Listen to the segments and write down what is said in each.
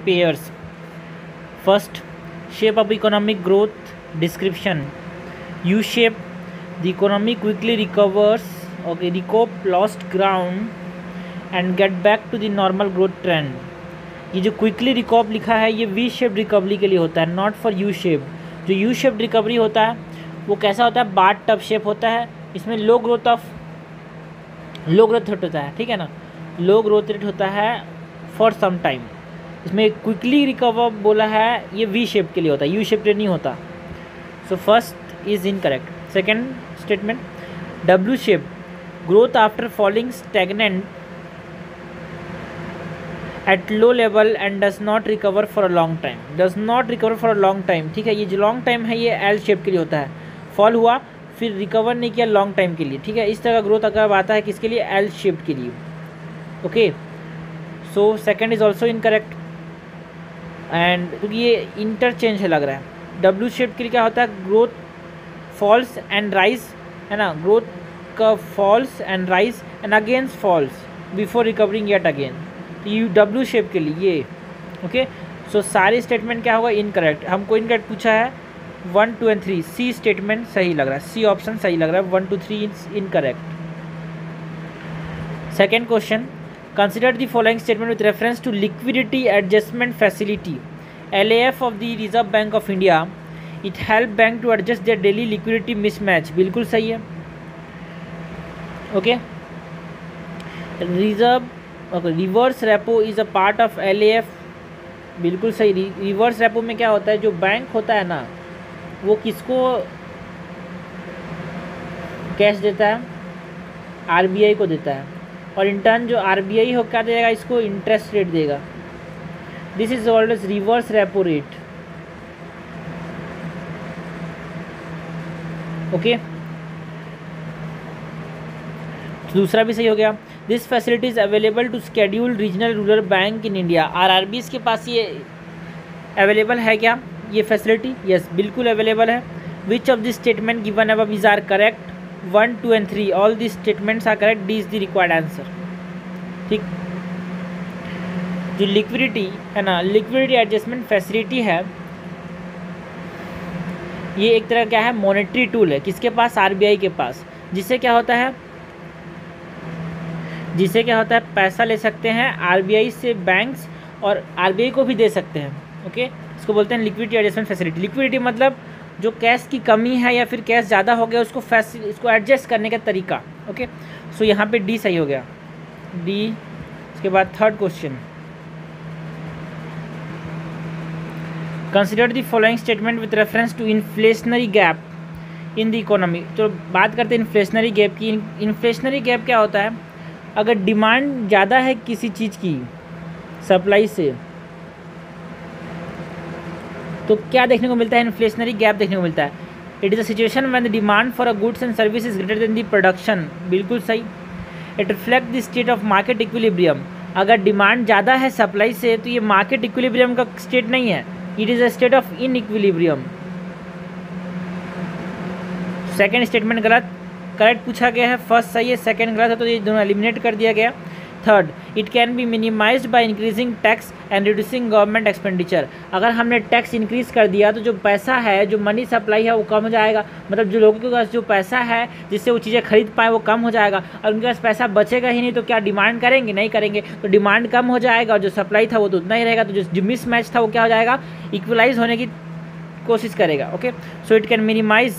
pairs. First, shape of economic growth description. U shape, the economy quickly recovers, recoup lost ground and get back to the normal growth trend. ये जो quickly रिकॉप लिखा है ये V shape recovery के लिए होता है, not for U shape. जो यू शेप रिकवरी होता है वो कैसा होता है, बार टफ शेप होता है. इसमें लो ग्रोथ रेट होता है, ठीक है ना, लो ग्रोथ रेट होता है फॉर सम टाइम. इसमें क्विकली रिकवर बोला है ये वी शेप के लिए होता है, यू शेप नहीं होता. सो first is incorrect. Second statement, W shape, growth after falling stagnant at low level and does not recover for a long time. Does not recover for a long time, ठीक है. ये जो long time है ये L shape के लिए होता है, फॉल हुआ फिर रिकवर नहीं किया लॉन्ग टाइम के लिए, ठीक है. इस तरह का ग्रोथ अगर आता है किसके लिए, एल शेप के लिए. Okay, so second is also incorrect. And क्योंकि ये इंटरचेंज है लग रहा है. डब्ल्यू शेप के लिए क्या होता है, ग्रोथ फॉल्स एंड राइज, है ना, ग्रोथ का falls and rise and against falls before recovering yet again. तो यू डब्ल्यू शेप के लिए ये. ओके, सो सारे स्टेटमेंट क्या होगा, इनकरेक्ट. हमको इनकरेक्ट पूछा है 1, 2 and 3. सी स्टेटमेंट सही लग रहा है, सी ऑप्शन सही लग रहा है. 1, 2, 3 is incorrect. Second question, consider the following statement with reference to liquidity adjustment facility. LAF of the Reserve Bank of India, it help bank to adjust their daily liquidity mismatch. बिल्कुल सही है. Okay, reverse repo is a part of LAF. बिल्कुल सही. Reverse repo में क्या होता है, जो बैंक होता है ना वो किसको कैश देता है, RBI को देता है, और इन टर्न जो RBI हो क्या देगा, इसको इंटरेस्ट रेट देगा. This is always reverse repo rate. Okay, दूसरा भी सही हो गया. This facility is available to scheduled regional rural bank in India. RRBs के पास ये अवेलेबल है क्या, ये फैसिलिटी? यस, बिल्कुल अवेलेबल है. Which of this statement given above is are correct? 1, 2 and 3 all this statements are correct. D is the required answer. ठीक, जो liquidity है ना, लिक्विडिटी एडजस्टमेंट फैसिलिटी है, ये एक तरह क्या है, मॉनेटरी टूल है. किसके पास, RBI के पास. जिससे क्या होता है, पैसा ले सकते हैं RBI से बैंक्स, और RBI को भी दे सकते हैं. ओके, इसको बोलते हैं लिक्विडिटी एडजस्टमेंट फैसिलिटी. लिक्विडिटी मतलब जो कैश की कमी है या फिर कैश ज़्यादा हो गया इसको एडजस्ट करने का तरीका. ओके, सो यहाँ पे डी सही हो गया. डी. इसके बाद third question, consider the following statement with reference to inflationary gap in the economy. तो बात करते हैं इन्फ्लेशनरी गैप की. इन्फ्लेशनरी गैप क्या होता है, अगर डिमांड ज़्यादा है किसी चीज़ की सप्लाई से तो क्या देखने को मिलता है, इन्फ्लेशनरी गैप देखने को मिलता है. It is a situation when the demand for a goods and service is greater than the production. बिल्कुल सही. It reflect the state of market equilibrium. अगर डिमांड ज़्यादा है सप्लाई से तो ये मार्केट इक्विलिब्रियम का स्टेट नहीं है, it is a state of in equilibrium. Second statement गलत, करेक्ट पूछा गया है. फर्स्ट सही है, सेकेंड गलत है, तो ये दोनों एलिमिनेट कर दिया गया. Third, it can be minimised bye increasing tax and reducing government expenditure. अगर हमने टैक्स इंक्रीज कर दिया तो जो पैसा है, जो मनी सप्लाई है वो कम हो जाएगा. मतलब जो लोगों के पास जो पैसा है जिससे वो चीज़ें खरीद पाए वो कम हो जाएगा, और उनके पास पैसा बचेगा ही नहीं तो क्या डिमांड करेंगे, नहीं करेंगे. तो डिमांड कम हो जाएगा और जो सप्लाई था वो तो उतना ही रहेगा. तो जो मिस मैच था वो क्या हो जाएगा, इक्वलाइज होने की कोशिश करेगा. Okay, so it can minimise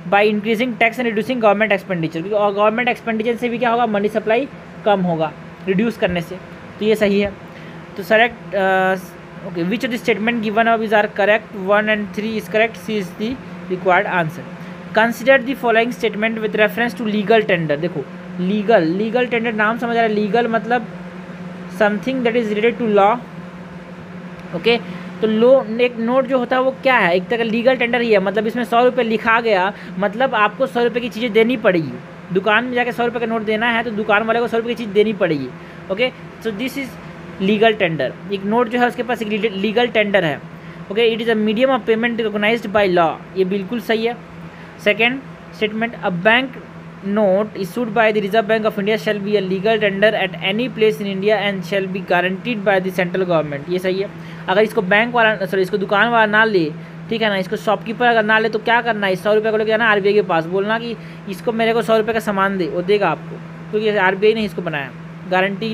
by increasing tax and reducing government expenditure. और गवर्नमेंट एक्सपेंडिचर से भी क्या होगा, मनी सप्लाई कम होगा रिड्यूस करने से. तो ये सही है. तो correct. Okay, which of the statement given above is are correct? 1 and 3 is correct. C is the required answer. Consider the following statement with reference to legal tender. देखो, legal tender नाम समझ आ रहा है. लीगल मतलब something that is related to law. Okay, तो एक note जो होता है वो क्या है, एक तरह लीगल टेंडर ही है. मतलब इसमें 100 रुपये लिखा गया, मतलब आपको 100 रुपये की चीज़ें देनी पड़ेगी. दुकान में जाके 100 रुपये का नोट देना है तो दुकान वाले को 100 रुपये की चीज़ देनी पड़ेगी. Okay, so this is legal tender. एक नोट जो है उसके पास एक लीगल टेंडर है. Okay, it is a medium of payment recognised by law. ये बिल्कुल सही है. Second statement, a bank note issued by the Reserve Bank of India shall be a legal tender at any place in India and shall be guaranteed by the central government। ये सही है। अगर इसको bank वाला इसको दुकान वाला ना ले, ठीक है ना, इसको शॉपकीपर अगर ना ले तो क्या करना है, 100 रुपये को लेकर जाना RBI के पास, बोलना कि इसको मेरे को 100 रुपये का सामान दे, वो देगा आपको, क्योंकि RBI ने इसको बनाया, गारंटी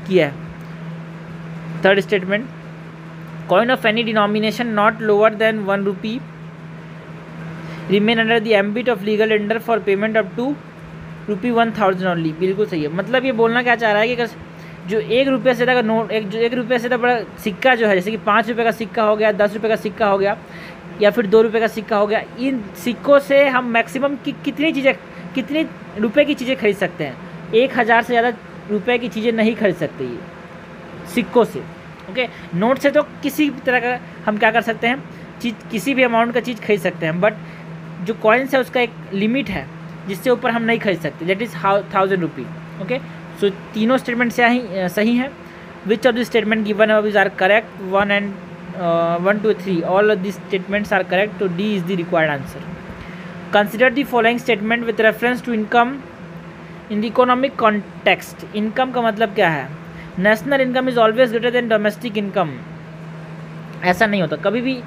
किया है। Third statement, coin of any denomination not lower than 1 rupee remain under the ambit of legal tender for payment up to ₹1000 only. बिल्कुल सही है। मतलब ये बोलना क्या चाह रहा है कि जो 1 रुपये से का नोट, जो 1 रुपये से बड़ा सिक्का जो है, जैसे कि 5 रुपये का सिक्का हो गया, 10 रुपये का सिक्का हो गया, या फिर 2 रुपये का सिक्का हो गया, इन सिक्कों से हम मैक्सिमम कितनी रुपये की चीज़ें खरीद सकते हैं? 1000 से ज़्यादा रुपये की चीज़ें नहीं खरीद सकते ये सिक्कों से। ओके, नोट से तो किसी भी तरह का हम क्या कर सकते हैं, किसी भी अमाउंट का चीज़ खरीद सकते हैं, बट जो कॉइन्स है उसका एक लिमिट है जिससे ऊपर हम नहीं खरीद सकते, that is 1000 rupee. Okay, so तीनों स्टेटमेंट सही हैं। Which of the statement given above are correct? 1 to 3 all of this statements are correct, तो D is the required answer. Consider the following statement with reference to income in the economic context. Income का मतलब क्या है? National income is always greater than domestic income. ऐसा नहीं होता, कभी भी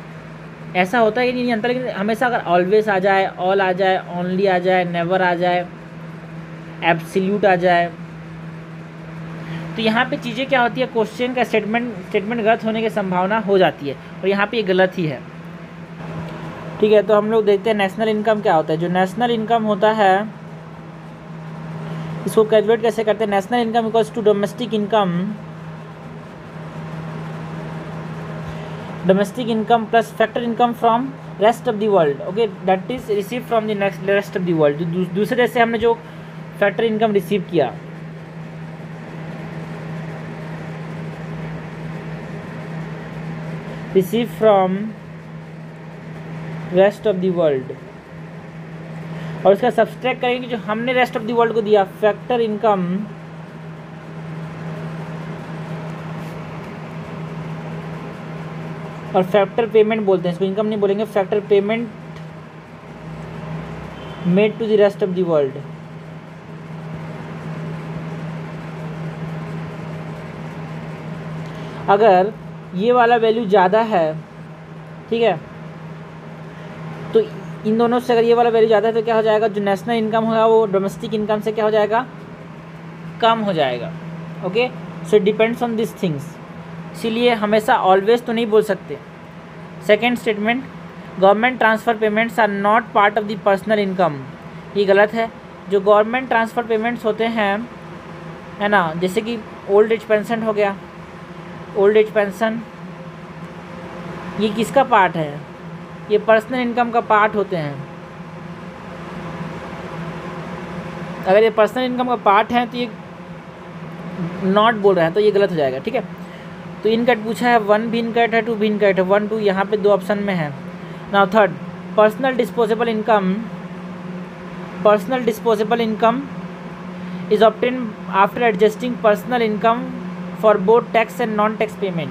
ऐसा होता है कि नहीं अंतर, लेकिन हमेशा अगर ऑलवेज आ जाए, ऑल आ जाए, ओनली आ जाए, नेवर आ जाए, एब्सोल्यूट आ जाए, तो यहाँ पे चीज़ें क्या होती है, क्वेश्चन का स्टेटमेंट गलत होने की संभावना हो जाती है, और यहाँ पे ये गलत ही है। ठीक है, तो हम लोग देखते हैं नेशनल इनकम क्या होता है। जो नेशनल इनकम होता है इसको कैलकुलेट कैसे करते हैं? National income equals to domestic income plus factor income from rest of the world. Okay, that is receive from the rest of the world. दूसरे देश से हमने जो फैक्टर इनकम रिसीव किया, receive from rest of the world, और उसका subtract करेंगे जो हमने रेस्ट ऑफ द वर्ल्ड को दिया, फैक्टर इनकम और फैक्टर पेमेंट बोलते हैं इसको, इनकम नहीं बोलेंगे, factor payment made to the rest of the world. अगर ये वाला वैल्यू ज़्यादा है, ठीक है, तो इन दोनों से अगर ये वाला वैल्यू ज़्यादा है तो क्या हो जाएगा, जो नेशनल इनकम होगा वो डोमेस्टिक इनकम से क्या हो जाएगा, कम हो जाएगा। Okay, so it depends on this things, इसीलिए हमेशा ऑलवेज तो नहीं बोल सकते। Second statement, government transfer payments are not part of the personal income. ये गलत है। जो गवर्नमेंट ट्रांसफ़र पेमेंट्स होते हैं, है ना, जैसे कि ओल्ड एज पेंशन हो गया, ओल्ड एज पेंशन ये किसका पार्ट है? ये पर्सनल इनकम का पार्ट होते हैं। अगर ये पर्सनल इनकम का पार्ट है तो ये नॉट बोल रहे हैं, तो ये गलत हो जाएगा। ठीक है, तो इनकट पूछा है, 1 भी इनकट है, 2 भी इनकट है, 1 2 यहाँ पे 2 ऑप्शन में है। Now third, personal disposable income is obtain after adjusting personal income for both tax and non tax payment.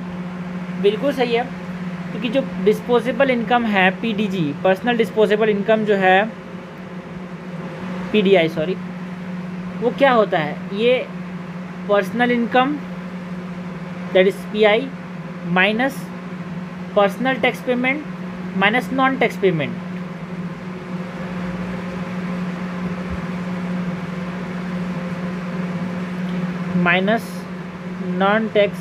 बिल्कुल सही है, क्योंकि जो डिस्पोजेबल इनकम है PDG, पर्सनल डिस्पोजेबल इनकम जो है PDI सॉरी, वो क्या होता है, ये personal income that is PI minus personal tax payment minus non tax payment. Minus non tax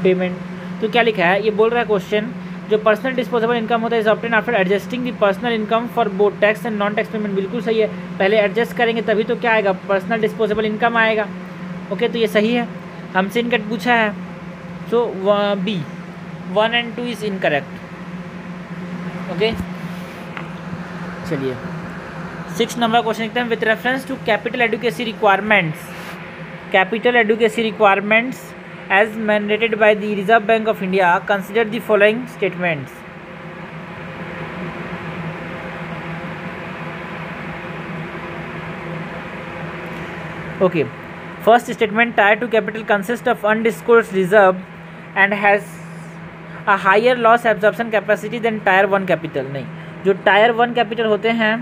payment. तो क्या लिखा है, ये बोल रहा है क्वेश्चन, जो पर्सनल डिस्पोजेबल इनकम होता है is obtain after adjusting the personal income for both tax and non tax payment. बिल्कुल सही है, पहले एडजस्ट करेंगे तभी तो क्या आएगा, पर्सनल डिस्पोजेबल इनकम आएगा। ओके, तो ये सही है, हमसे इनकट पूछा है, so B 1 and 2 is incorrect. Okay, चलिए 6 नंबर क्वेश्चन लिखते हैं। With reference to capital adequacy requirements as mandated by the Reserve Bank of India, consider the following statements. Okay, first statement, Tier 2 capital consists of undisclosed reserve and has a higher loss absorption capacity than Tier 1 capital। नहीं, जो Tier 1 capital होते हैं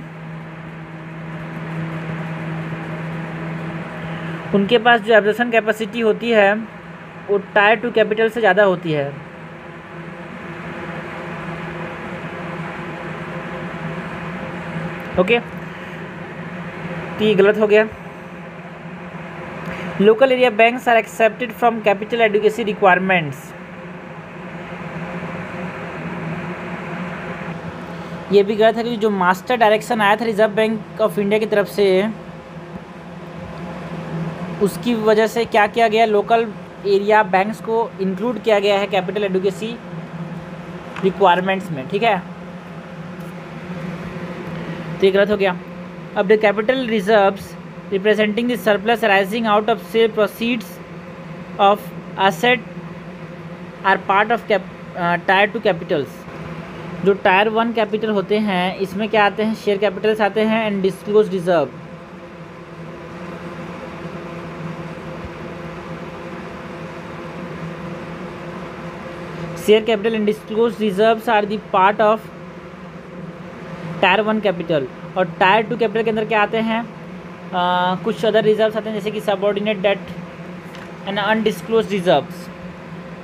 उनके पास जो absorption capacity होती है वो tyre 2 capital से ज़्यादा होती है। ओके, तो ये गलत हो गया। Local area banks are excepted from capital adequacy requirements, ये भी गलत है कि जो मास्टर डायरेक्शन आया था रिजर्व बैंक ऑफ इंडिया की तरफ से, उसकी वजह से क्या किया गया, लोकल एरिया बैंक्स को इंक्लूड किया गया है कैपिटल एडुकेसी रिक्वायरमेंट्स में। ठीक है, तो ये गलत हो गया। अब the capital reserves representing the surplus arising out of sale proceeds of asset are part of tier 2 capitals. जो टायर 1 कैपिटल होते हैं इसमें क्या आते हैं, शेयर कैपिटल्स आते हैं and disclose reserve. Share capital and disclose reserves are the part of tier 1 capital. और टायर 2 कैपिटल के अंदर क्या आते हैं, कुछ अदर रिजर्व्स आते हैं जैसे कि subordinate debt and undisclose reserves.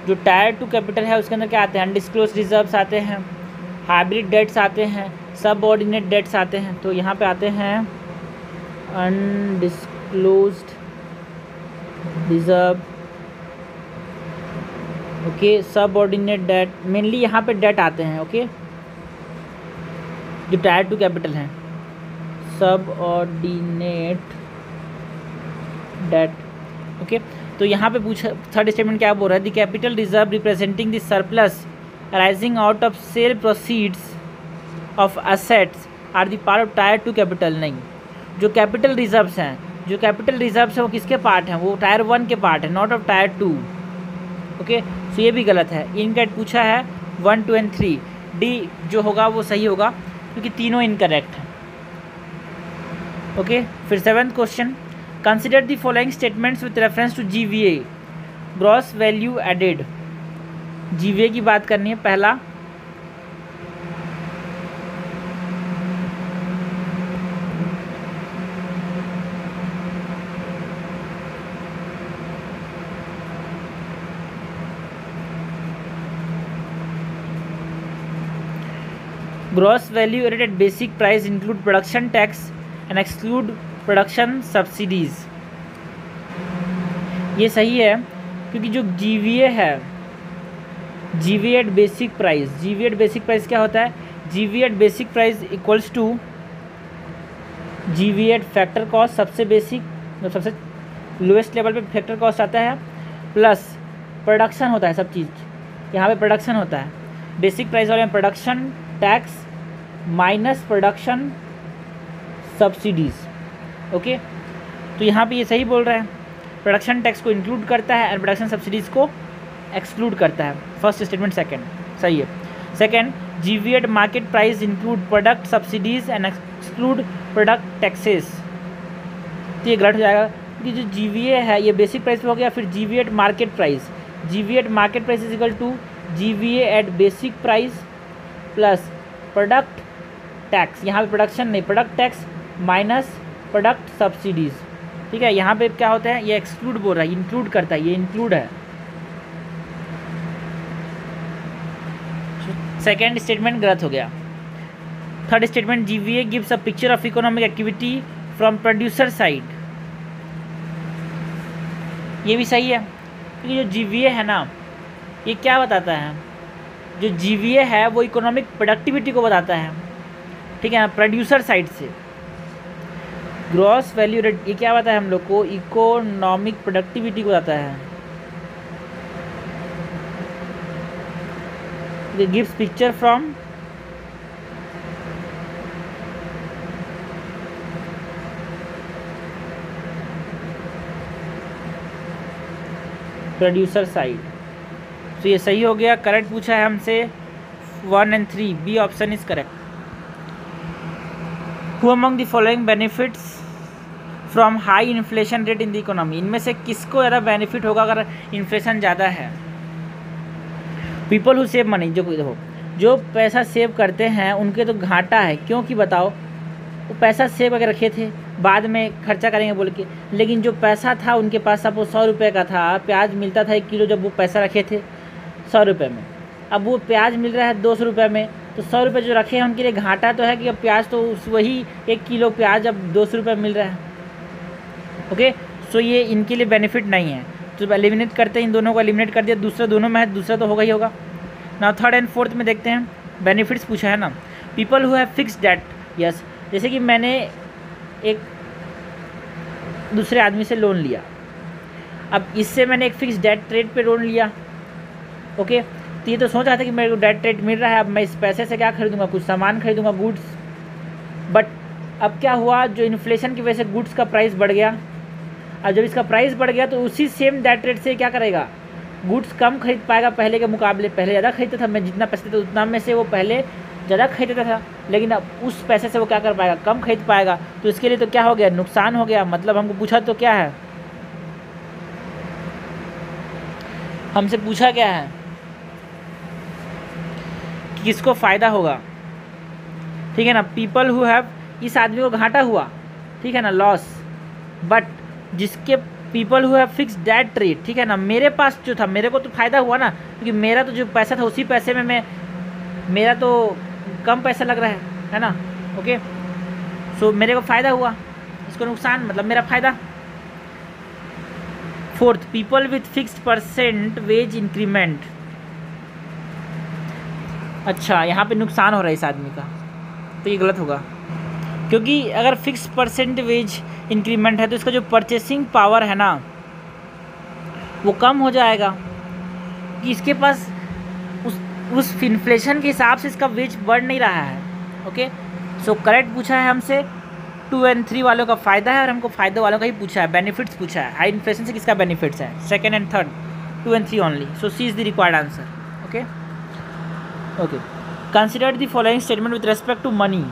जो टायर 2 कैपिटल है उसके अंदर क्या आते हैं, अनडिस्क्लोज रिजर्व्स आते हैं, हाइब्रिड डेट्स आते हैं, सबऑर्डिनेट डेट्स आते हैं। तो यहाँ पे आते हैं undisclosed reserve, okay, subordinate debt, mainly यहाँ पे डेट आते हैं। ओके, जो टायर 2 कैपिटल हैं, सबऑर्डिनेट डेट। ओके, तो यहाँ पे पूछा थर्ड स्टेटमेंट क्या बोल रहा है, the capital reserve representing the surplus arising out of sale proceeds of assets are the part of tyre 2 capital. नहीं, जो कैपिटल रिजर्व्स हैं, जो कैपिटल रिजर्व्स हैं वो किसके पार्ट हैं, वो टायर 1 के पार्ट है, नॉट ऑफ टायर 2। ओके, सो ये भी गलत है। इनकरेक्ट पूछा है 1, 2 एंड 3, डी जो होगा वो सही होगा क्योंकि तीनों इनकरेक्ट हैं। ओके, फिर 7th question, consider the following statements with reference to GVA, gross value added. GVA की बात करनी है। पहला, gross value added at basic price include production tax and exclude production subsidies. ये सही है क्योंकि जो GVA है, GVA at basic price, GVA at basic price क्या होता है, GVA at basic price equals to GVA at factor cost, सबसे बेसिक मतलब सबसे लोएस्ट लेवल पे फैक्टर कॉस्ट आता है, प्लस प्रोडक्शन होता है, सब चीज़ यहाँ पे प्रोडक्शन होता है। बेसिक प्राइस वाले में production tax minus production subsidies. Okay, तो यहाँ पे ये सही बोल रहा है, प्रोडक्शन टैक्स को इंक्लूड करता है और प्रोडक्शन सब्सिडीज़ को एक्सक्लूड करता है। फर्स्ट स्टेटमेंट सेकंड सही है। Second, GVA at market price include product subsidies and exclude product taxes. तो ये गलत हो जाएगा क्योंकि जो GVA है ये बेसिक प्राइस पे हो गया, फिर GVA at market price, GVA at market price is equal to GVA at basic price plus product tax, यहाँ पे प्रोडक्शन नहीं, product tax minus product subsidies. ठीक है, यहाँ पे क्या होता है, ये एक्सक्लूड बोल रहा है, इंक्लूड करता है, ये इंक्लूड है। सेकेंड स्टेटमेंट गलत हो गया। Third statement, GVA gives a picture of economic activity from producer side, ये भी सही है क्योंकि जो GVA है ना ये क्या बताता है, जो GVA है वो इकोनॉमिक प्रोडक्टिविटी को बताता है। ठीक है, प्रोड्यूसर साइड से ग्रॉस वैल्यू रेट ये क्या बताता है हम लोग को, इकोनॉमिक प्रोडक्टिविटी को बताता है। It gives picture from producer side. तो ये सही हो गया। करेक्ट पूछा है हमसे 1 and 3, B option is correct. Who among the following benefits from high inflation rate in the economy, इनमें से किसको ज़्यादा बेनिफिट होगा अगर इन्फ्लेशन ज़्यादा है। पीपल हु सेव मनी, जो देखो जो पैसा सेव करते हैं उनके तो घाटा है, क्योंकि बताओ वो पैसा सेव करके रखे थे, बाद में खर्चा करेंगे बोल के, लेकिन जो पैसा था उनके पास सपोज 100 रुपये का था, प्याज मिलता था 1 किलो जब वो पैसा रखे थे 100 रुपये में, अब वो प्याज मिल रहा है 200 रुपये में, तो 100 रुपये जो रखे हैं उनके लिए घाटा तो है कि अब प्याज तो वही 1 किलो प्याज अब 200 रुपये मिल रहा है। ओके, सो ये इनके लिए बेनिफिट नहीं है, तो एलिमिनेट करते हैं, इन दोनों को एलिमिनेट कर दिया, दूसरा दोनों में है, दूसरा तो होगा ही होगा। ना थर्ड एंड फोर्थ में देखते हैं, बेनिफिट्स पूछा है ना। People who have fixed debt, yes, जैसे कि मैंने एक दूसरे आदमी से लोन लिया, अब इससे मैंने एक फिक्स डेट रेट पे लोन लिया। ओके, तो ये तो सोच रहा था कि मेरे को डेट रेट मिल रहा है, अब मैं इस पैसे से क्या खरीदूंगा, कुछ सामान खरीदूंगा, गुड्स, बट अब क्या हुआ, जो इन्फ्लेशन की वजह से गुड्स का प्राइस बढ़ गया। अब जब इसका प्राइस बढ़ गया तो उसी सेम डेट रेट से क्या करेगा, गुड्स कम खरीद पाएगा पहले के मुकाबले। पहले ज़्यादा खरीदता था, मैं जितना पैसे था उतना में से वो पहले ज़्यादा खरीदता था, लेकिन अब उस पैसे से वो क्या कर पाएगा, कम खरीद पाएगा। तो इसके लिए तो क्या हो गया, नुकसान हो गया। मतलब हमको पूछा तो क्या है, हमसे पूछा क्या है कि किसको फ़ायदा होगा, ठीक है ना। पीपल हु हैव, इस आदमी को घाटा हुआ, ठीक है ना, लॉस, बट जिसके people who have fix debt rate, ठीक है ना, मेरे पास जो था मेरे को तो फ़ायदा हुआ ना, क्योंकि मेरा तो जो पैसा था उसी पैसे में मैं, मेरा तो कम पैसा लग रहा है ना। ओके, सो मेरे को फ़ायदा हुआ, इसको नुकसान मतलब मेरा फ़ायदा। Fourth, people with fixed percent wage increment, अच्छा यहाँ पे नुकसान हो रहा है इस आदमी का, तो ये गलत होगा, क्योंकि अगर फिक्स परसेंट वेज इंक्रीमेंट है तो इसका जो परचेसिंग पावर है ना वो कम हो जाएगा, कि इसके पास उस इन्फ्लेशन के हिसाब से इसका वेज बढ़ नहीं रहा है। ओके, सो करेक्ट पूछा है हमसे 2 और 3 वालों का फ़ायदा है, और हमको फ़ायदे वालों का ही पूछा है, बेनिफिट्स पूछा है। हाई इन्फ्लेशन से किसका बेनिफिट्स है, सेकेंड एंड थर्ड, 2 और 3 only, so C is the required answer. Okay okay, consider the following statement with respect to money,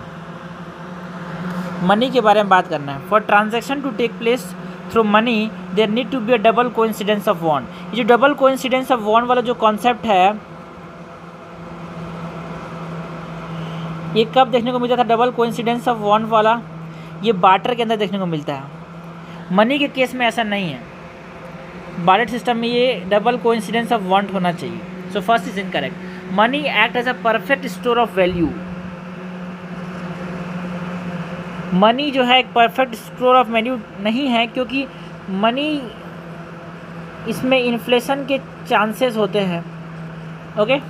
money के बारे में बात करना है। For transaction to take place through money there need to be a double coincidence of want. ये जो double coincidence of want वाला जो कॉन्सेप्ट है, ये कब देखने को मिलता था, डबल कोइंसिडेंस ऑफ वॉन्ट वाला, ये बार्टर के अंदर देखने को मिलता है। मनी के केस में ऐसा नहीं है, बार्टर सिस्टम में ये डबल कोइंसिडेंस ऑफ वॉन्ट होना चाहिए। So first is incorrect. Money act as a perfect store of value, money जो है एक परफेक्ट स्टोर ऑफ वैल्यू नहीं है, क्योंकि मनी इसमें इन्फ्लेशन के चांसेस होते हैं। ओके,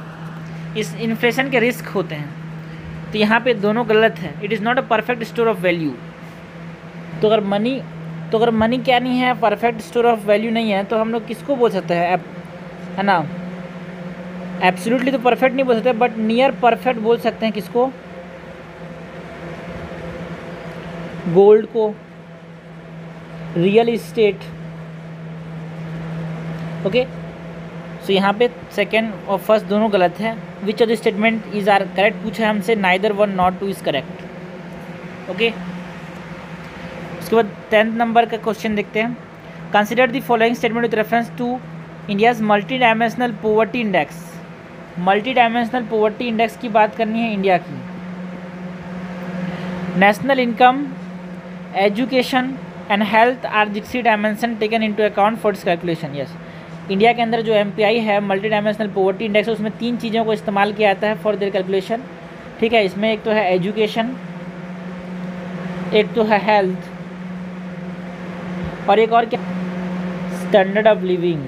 इस इन्फ्लेशन के रिस्क होते हैं, तो यहाँ पे दोनों गलत है। It is not a perfect store of value. तो अगर मनी क्या नहीं है, परफेक्ट स्टोर ऑफ वैल्यू नहीं है, तो हम लोग किसको बोल सकते हैं, है ना, एब्सोल्युटली तो परफेक्ट नहीं बोल सकते, बट नियर परफेक्ट बोल सकते हैं। किसको, गोल्ड को, रियल इस्टेट। ओके, सो यहाँ पे सेकेंड और फर्स्ट दोनों गलत है। Which of the statement is are correct पूछा है हमसे, neither 1 not 2 is correct. Okay, उसके बाद 10th नंबर का क्वेश्चन देखते हैं। Consider the following statement with reference to India's multi dimensional poverty index. Multi dimensional poverty index की बात करनी है इंडिया की। National income, education and health are the 3 dimension taken into account for this calculation. Yes, India के अंदर जो MPI है, multi dimensional poverty index, उसमें 3 चीज़ों को इस्तेमाल किया जाता है फॉर देयर कैलकुलेशन। ठीक है, इसमें एक तो है एजुकेशन, एक तो है हेल्थ, और एक और क्या, स्टैंडर्ड ऑफ लिविंग।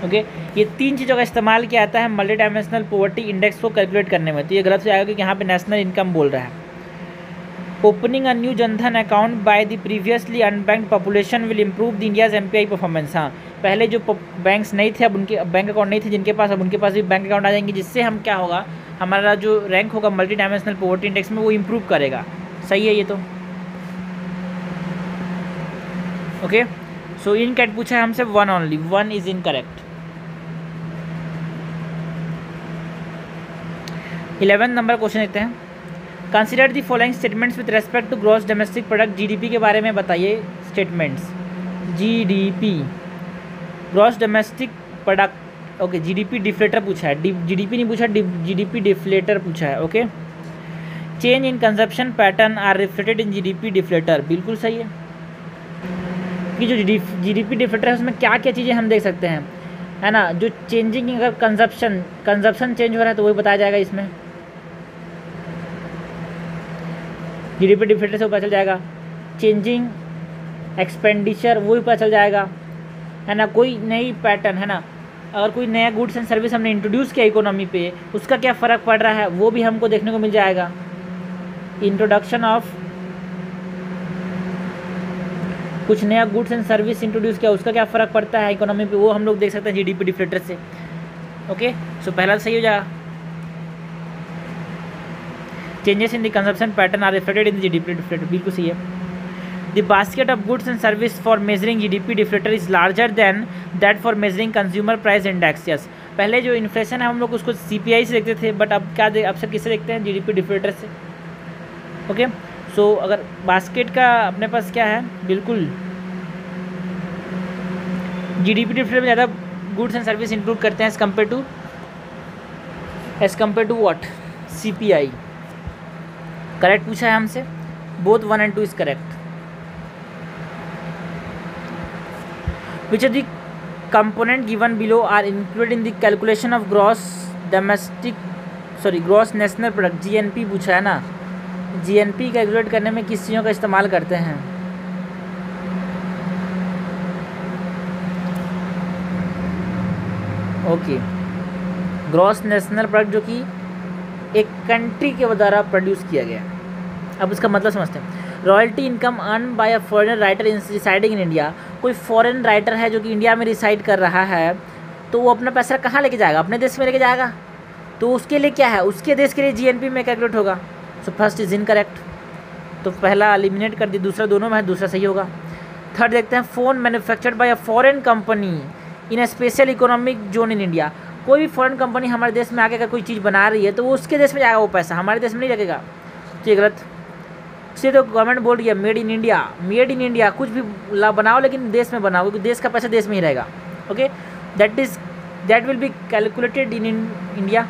ओके, ये 3 चीज़ों का इस्तेमाल किया जाता है मल्टी डायमेंशनल पोवर्टी इंडेक्स को कैलकुलेट करने में। तो ये गलत हो जाएगा क्योंकि यहाँ पे नेशनल इनकम बोल रहा है। Opening a new Jan Dhan account by the previously unbanked population will improve the India's MPI performance. हाँ, पहले जो बैंक्स नहीं थे, अब उनके बैंक अकाउंट नहीं थे जिनके पास, अब उनके पास भी बैंक अकाउंट आ जाएंगे, जिससे हम क्या होगा, हमारा जो रैंक होगा मल्टी डायमेंशनल पोवर्टी इंडेक्स में वो इम्प्रूव करेगा। सही है ये तो। ओके, सो इन कैट पूछा है हमसे 1 only, 1 is incorrect. 11th number question देखते हैं। Consider the following statements with respect to gross domestic product. GDP के बारे में बताइए statements. GDP, gross domestic product. Okay, GDP deflator पूछा है, GDP नहीं पूछा, GDP डिफ्लेटर पूछा है। Okay, change in consumption pattern are reflected in GDP deflator, बिल्कुल सही है कि जो जीडीपी डिफ्लेटर है उसमें क्या क्या चीज़ें हम देख सकते हैं, है ना। जो चेंजिंग अगर कंजप्शन चेंज हो रहा है तो वही बताया जाएगा इसमें, जीडीपी डिफ्लेटर से पता चल जाएगा। चेंजिंग एक्सपेंडिचर वो भी पता चल जाएगा, है ना। कोई नई पैटर्न, है ना, अगर कोई नया गुड्स एंड सर्विस हमने इंट्रोड्यूस किया इकोनॉमी पे, उसका क्या फ़र्क पड़ रहा है वो भी हमको देखने को मिल जाएगा। इंट्रोडक्शन ऑफ कुछ नया गुड्स एंड सर्विस इंट्रोड्यूस किया, उसका क्या फ़र्क पड़ता है इकोनॉमी पे, वो हम लोग देख सकते हैं जीडीपी डिफ्लेटर से। ओके, सो पहला सही हो जाएगा। Changes in the consumption pattern are reflected in the GDP deflator, बिल्कुल सही है। The basket of goods and service for measuring GDP deflator is larger than that for measuring consumer price index. Yes, पहले जो inflation है हम लोग उसको CPI से देखते थे, बट अब क्या अब सर किससे देखते हैं, GDP डिफ्लेटर से। ओके, सो अगर बास्केट का अपने पास क्या है, बिल्कुल GDP डिफ्लेटर में ज़्यादा गुड्स एंड सर्विस इंक्लूड करते हैं as compare to what, CPI। Correct पूछा है हमसे, both 1 and 2 is correct. Which of the component given below are included in the calculation of gross national product, GNP पूछा है ना। GNP कैलकुलेट करने में किस चीज़ों का इस्तेमाल करते हैं, ओके, ग्रॉस नेशनल प्रोडक्ट जो कि एक कंट्री के द्वारा प्रोड्यूस किया गया। अब उसका मतलब समझते हैं। Royalty income earn by a foreign writer residing in India, कोई फॉरेन राइटर है जो कि इंडिया में रिसाइड कर रहा है, तो वो अपना पैसा कहाँ लेके जाएगा, अपने देश में लेके जाएगा, तो उसके लिए क्या है, उसके देश के लिए जीएनपी में कैलकुलेट होगा। सो फर्स्ट इज इनकरेक्ट, तो पहला एलिमिनेट कर दिया, दूसरा दोनों में है, दूसरा सही होगा। थर्ड देखते हैं, phone manufactured by a foreign company in a special economic zone in India, कोई भी फॉरेन कंपनी हमारे देश में आके अगर कोई चीज़ बना रही है तो वो उसके देश में जाएगा, वो पैसा हमारे देश में नहीं लगेगा, तो ये गलत। इसलिए तो गवर्नमेंट बोल रही है मेड इन इंडिया, कुछ भी बनाओ लेकिन देश में बनाओ, क्योंकि देश का पैसा देश में ही रहेगा। Okay, that will be calculated in India.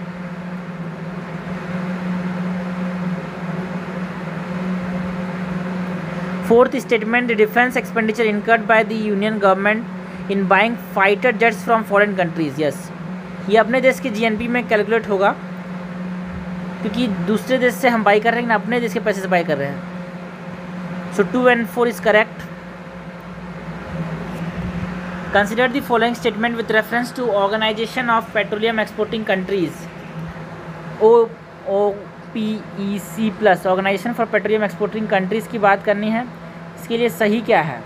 Fourth statement, the defence expenditure incurred by the union government in buying fighter jets from foreign countries. Yes, ये अपने देश के जीएनपी में कैलकुलेट होगा, क्योंकि दूसरे देश से हम बाई कर रहे हैं ना, अपने देश के पैसे से बाई कर रहे हैं। So 2 and 4 is correct. Consider the following statement with reference to organisation of petroleum exporting countries, OPEC plus, organisation for petroleum exporting countries की बात करनी है। इसके लिए सही क्या है,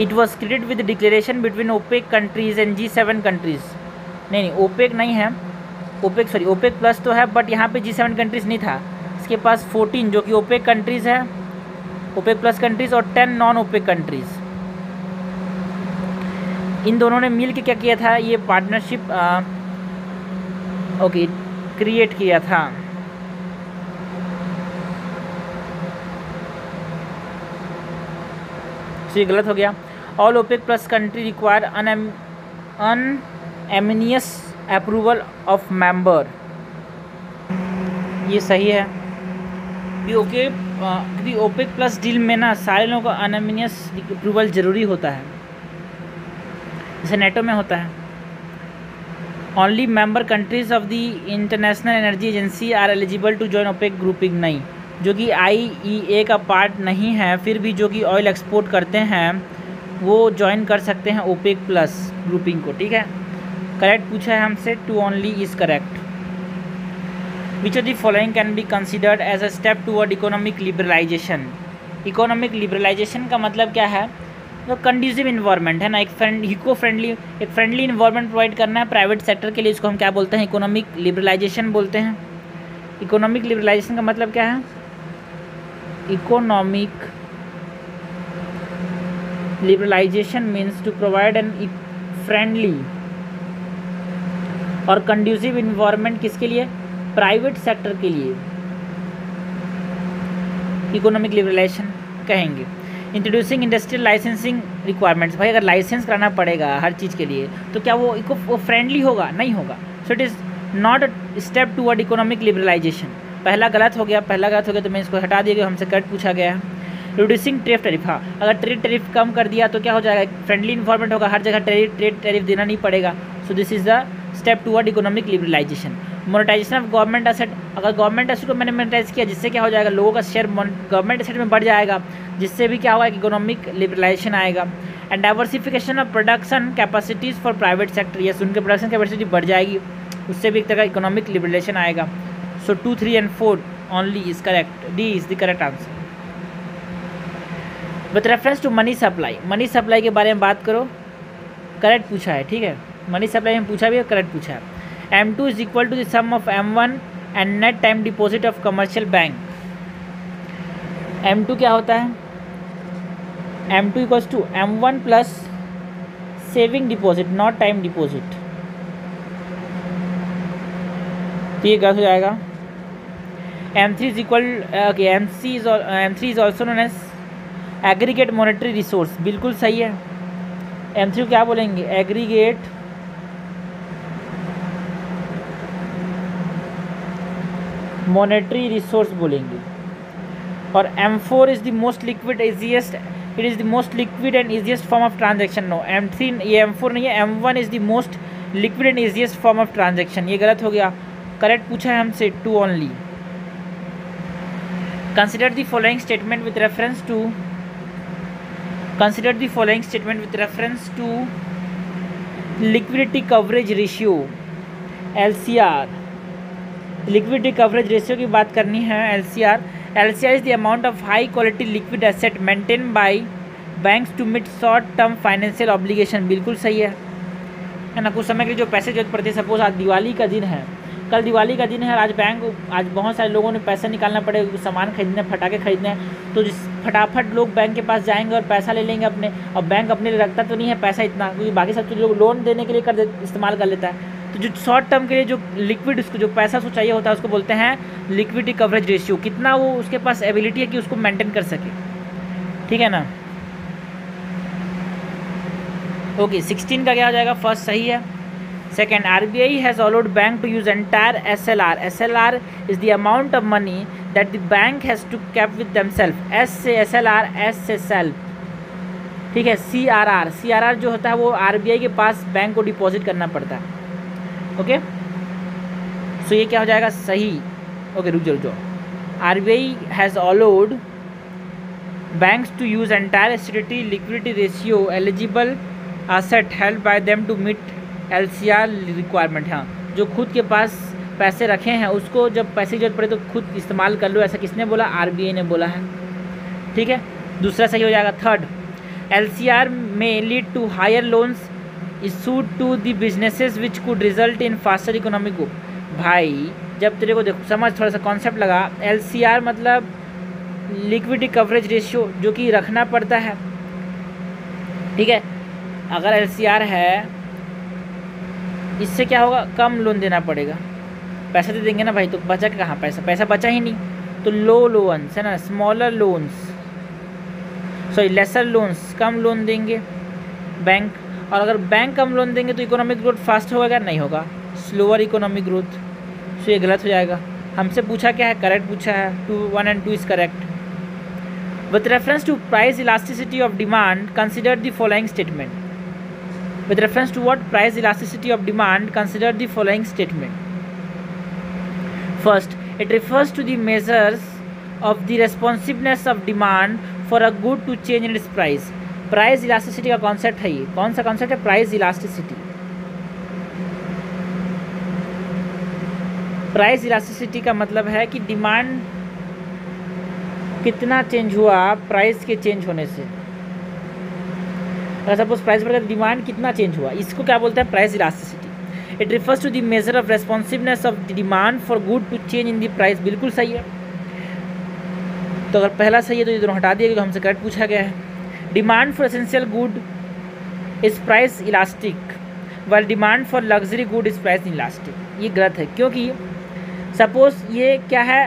it was created with declaration between OPEC countries and G7 countries. नहीं, ओपेक नहीं है, ओपेक प्लस तो है, बट यहाँ पे G7 कंट्रीज नहीं था। इसके पास 14 जो कि ओपेक कंट्रीज है, ओपेक प्लस कंट्रीज, और 10 नॉन ओपेक कंट्रीज। इन दोनों ने मिल के क्या किया था, ये पार्टनरशिप ओके क्रिएट किया था। तो ये गलत हो गया। All OPEC plus country require unanimous approval of member, ये सही है। क्योंकि ओपेक प्लस डील में ना सारे लोगों का अनएमिनियस अप्रूवल ज़रूरी होता है, जैसे नेटो में होता है। Only member countries of the international energy agency are eligible to join OPEC grouping, नहीं, जो कि IEA का पार्ट नहीं है, फिर भी जो कि ऑयल एक्सपोर्ट करते हैं वो ज्वाइन कर सकते हैं ओपेक प्लस ग्रुपिंग को, ठीक है। करेक्ट पूछा है हमसे, 2 only is correct. Which of the following can be considered as a step toward economic liberalisation. Economic liberalisation का मतलब क्या है, तो कंड्यूसिव इन्वायरमेंट है ना, एक फ्रेंडली इन्वायरमेंट प्रोवाइड करना है प्राइवेट सेक्टर के लिए, इसको हम क्या बोलते हैं, इकोनॉमिक लिबरलाइजेशन बोलते हैं। इकोनॉमिक लिबरलाइजेशन का मतलब क्या है, economic liberalisation means to provide an friendly और कंड्यूसिव इन्वायरमेंट, किसके लिए, प्राइवेट सेक्टर के लिए इकोनॉमिक लिबरलाइजेशन कहेंगे। इंट्रोड्यूसिंग इंडस्ट्रियल लाइसेंसिंग रिक्वायरमेंट्स, भाई अगर लाइसेंस कराना पड़ेगा हर चीज़ के लिए तो क्या वो इको फ्रेंडली होगा? नहीं होगा। So it is not a step toward economic liberalisation. पहला गलत हो गया तो मैं इसको हटा दिया, हमसे करेक्ट पूछा गया है। रिड्यूसिंग ट्रेड टैरिफ, हाँ अगर ट्रेड टैरिफ कम कर दिया तो क्या हो जाएगा? फ्रेंडली इन्वायरमेंट होगा, हर जगह ट्रेड टैरिफ देना नहीं पड़ेगा। So this is the step toward economic liberalisation. Monetisation of government asset, अगर गवर्नमेंट एसेट को मैंने मोनेटाइज किया जिससे क्या हो जाएगा? लोगों का शेयर गवर्नमेंट एसेट में बढ़ जाएगा, जिससे भी क्या होगा? इकोनॉमिक लिबरलाइजेशन आएगा। And diversification of production capacities for private sector, yes उनके प्रोडक्शन कैपेसिटी बढ़ जाएगी, उससे भी एक तरह का इकोनॉमिक लिबरलाइजेशन आएगा। So 2, 3 and 4 only is correct, D is the correct answer. With reference to money supply, money supply के बारे में बात करो, करेक्ट पूछा है, ठीक है। मनी सप्लाई में पूछा भी है, करेक्ट पूछा है। M2 is equal to the sum of M1 and net time deposit of commercial bank. M2 क्या होता है? M2 equals to M1 plus saving deposit not time deposit, तो ये गलत हो जाएगा। M3 is equal M3 is also known as aggregate monetary resource, बिल्कुल सही है। M3 क्या बोलेंगे? एग्रीगेट मॉनेटरी रिसोर्स बोलेंगे। और M4 is the most liquid easiest, it is the most liquid and easiest form of transaction. No M3 ये M4 नहीं है, M1 is the most liquid and easiest form of transaction, ये गलत हो गया। Correct पूछा है हमसे 2 only. Consider the following statement with reference to, consider the following statement with reference to liquidity coverage ratio LCR। Liquidity coverage ratio की बात करनी है। LCR is the amount of high quality liquid asset maintain by banks to meet short term financial obligation, बिल्कुल सही है ना। कुछ समय के लिए जो पैसे जरूरत पड़ती है, सपोज आज दिवाली का दिन है, कल दिवाली का दिन है, आज बहुत सारे लोगों ने पैसा निकालना पड़ेगा, सामान खरीदने, पटाखे खरीदने हैं, तो फटाफट लोग बैंक के पास जाएंगे और पैसा ले लेंगे अपने। और बैंक अपने लिए रखता तो नहीं है पैसा इतना, क्योंकि बाकी सब तो लोग लोन देने के लिए इस्तेमाल कर लेता है। तो जो शॉर्ट टर्म के लिए जो लिक्विड उसको जो पैसा उसको चाहिए होता है उसको बोलते हैं लिक्विडिटी कवरेज रेशियो, कितना वो उसके पास एबिलिटी है कि उसको मेंटेन कर सके, ठीक है ना। ओके 16 का क्या हो जाएगा? फर्स्ट सही है। Second, RBI has allowed bank to use entire SLR। SLR is the amount of money that the bank has to cap with themself. S से SLR, S से सेल्फ, ठीक है। CRR जो होता है वो RBI के पास बैंक को डिपॉजिट करना पड़ता है। ओके सो ये क्या हो जाएगा? सही। ओके रुक जाओ। RBI has allowed banks to use entire statutory liquidity ratio eligible asset held by them to meet LCR requirement. हाँ जो खुद के पास पैसे रखे हैं उसको जब पैसे की जरूरत पड़े तो खुद इस्तेमाल कर लो, ऐसा किसने बोला? RBI ने बोला है, ठीक है। दूसरा सही हो जाएगा। Third, LCR may lead to higher loans issued to the businesses which could result in faster economic growth. भाई जब तेरे को देखो समझ थोड़ा सा कॉन्सेप्ट लगा, LCR मतलब लिक्विडिटी कवरेज रेशियो जो कि रखना पड़ता है, ठीक है। अगर LCR है इससे क्या होगा? कम लोन देना पड़ेगा, पैसा दे देंगे ना भाई, तो बचा कहाँ पैसा बचा ही नहीं, तो लो लोन्स है ना, smaller loans, sorry lesser loans, कम लोन देंगे बैंक। और अगर बैंक कम लोन देंगे तो इकोनॉमिक ग्रोथ फास्ट होगा क्या? नहीं होगा, स्लोअर इकोनॉमिक ग्रोथ। सो ये गलत हो जाएगा। हमसे पूछा क्या है? करेक्ट पूछा है, 1 and 2 is correct. With reference to price elasticity of demand consider the following statement. With reference to what? Price elasticity of demand, consider the following statement. First, it refers to the measures of the responsiveness of demand for a good to change in its price. Price elasticity का concept है ये। कौन सा concept है? Price elasticity. Price elasticity का मतलब है कि डिमांड कितना चेंज हुआ प्राइस के चेंज होने से। अगर सपोज प्राइस बढ़ गया तो डिमांड कितना चेंज हुआ, इसको क्या बोलते हैं? Price elasticity. It refers to the measure of responsiveness of the demand for good to change in the price, बिल्कुल सही है। तो अगर पहला सही है तो ये दोनों हटा दिया क्योंकि हमसे करेक्ट पूछा गया है। Demand for essential good is price elastic while demand for luxury good is price elastic. ये गलत है क्योंकि सपोज ये क्या है,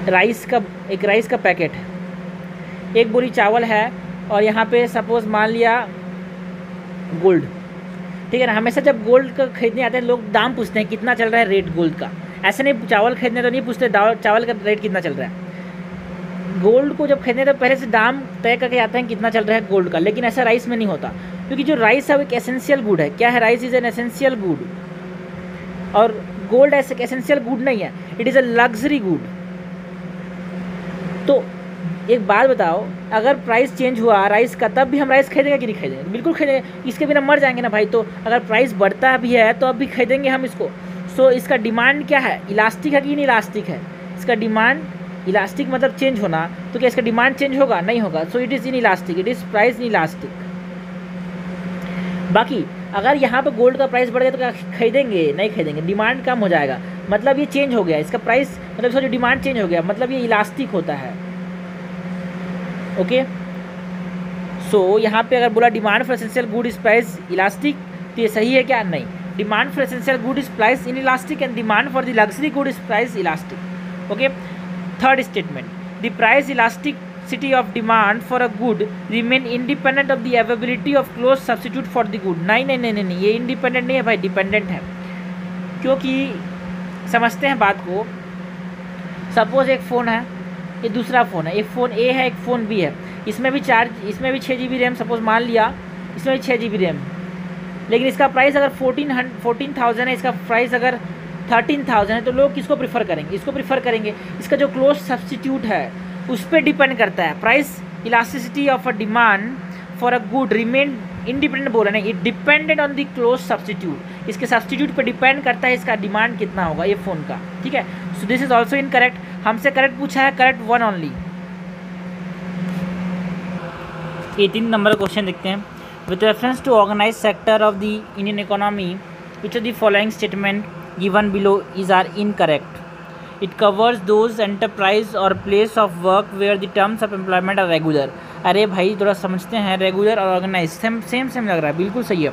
राइस का पैकेट है, एक बोरी चावल है और यहाँ पे सपोज मान लिया गोल्ड, ठीक है ना। हमेशा जब गोल्ड का खरीदने आते हैं लोग दाम पूछते हैं कितना चल रहा है रेट गोल्ड का, ऐसे नहीं चावल खरीदने तो नहीं पूछते चावल का रेट कितना चल रहा है। गोल्ड को जब खरीदने तो पहले से दाम तय करके आते हैं कितना चल रहा है गोल्ड का, लेकिन ऐसा राइस में नहीं होता, क्योंकि जो राइस है वो एक एसेंशियल गुड है। क्या है? Rice is an essential good, और गोल्ड ऐसे एसेंशियल गुड नहीं है, it is a luxury good. तो एक बात बताओ, अगर प्राइस चेंज हुआ राइस का तब भी हम राइस खरीदेंगे कि नहीं खरीदेंगे? बिल्कुल खरीदेंगे, इसके बिना मर जाएंगे ना भाई। तो अगर प्राइस बढ़ता भी है तो अब भी खरीदेंगे हम इसको। सो इसका डिमांड क्या है? इलास्टिक है कि इन इलास्टिक है? इसका डिमांड इलास्टिक मतलब चेंज होना, तो क्या इसका डिमांड चेंज होगा? नहीं होगा। So it is in elastic, it is price in elastic. बाकी अगर यहाँ पर गोल्ड का प्राइस बढ़ गया तो क्या खरीदेंगे? नहीं खरीदेंगे, डिमांड कम हो जाएगा, मतलब ये चेंज हो गया इसका प्राइस, मतलब इसका जो डिमांड चेंज हो गया, मतलब ये इलास्टिक होता है। ओके, सो यहाँ पे अगर बोला demand for essential good is price elastic, तो ये सही है क्या? नहीं, demand for essential good is price in elastic and demand for the luxury good is price elastic. Okay, third statement, the price elasticity of demand for a good remain independent of the availability of close substitute for the good. नहीं नहीं नहीं नहीं नहीं, ये independent नहीं है भाई, dependent है। क्योंकि समझते हैं बात को, सपोज एक फ़ोन है, ये दूसरा फ़ोन है, एक फ़ोन ए है, एक फ़ोन बी है, इसमें भी 6 GB रैम सपोज मान लिया, इसमें भी 6 GB रैम, लेकिन इसका प्राइस अगर 14,000 है, इसका प्राइस अगर 13,000 है, तो लोग किसको प्रीफर करेंगे? इसको प्रीफर करेंगे। इसका जो क्लोज सब्सटीट्यूट है उस पर डिपेंड करता है। Price elasticity of a demand for a good remain independent बोला नहीं, it depended on the close substitute. इसके सब्सटीट्यूट पर डिपेंड करता है इसका डिमांड कितना होगा ये फ़ोन का, ठीक है। सो दिस इज ऑल्सो इनकरेक्ट। हमसे करेक्ट पूछा है, करेक्ट 1 ओनली। 18 नंबर क्वेश्चन देखते हैं। With reference to organise sector of the Indian economy which of the following statement given below is are incorrect? It covers those enterprise और place of work where the terms of employment are regular. अरे भाई थोड़ा समझते हैं, regular और organise same लग रहा है, बिल्कुल सही है।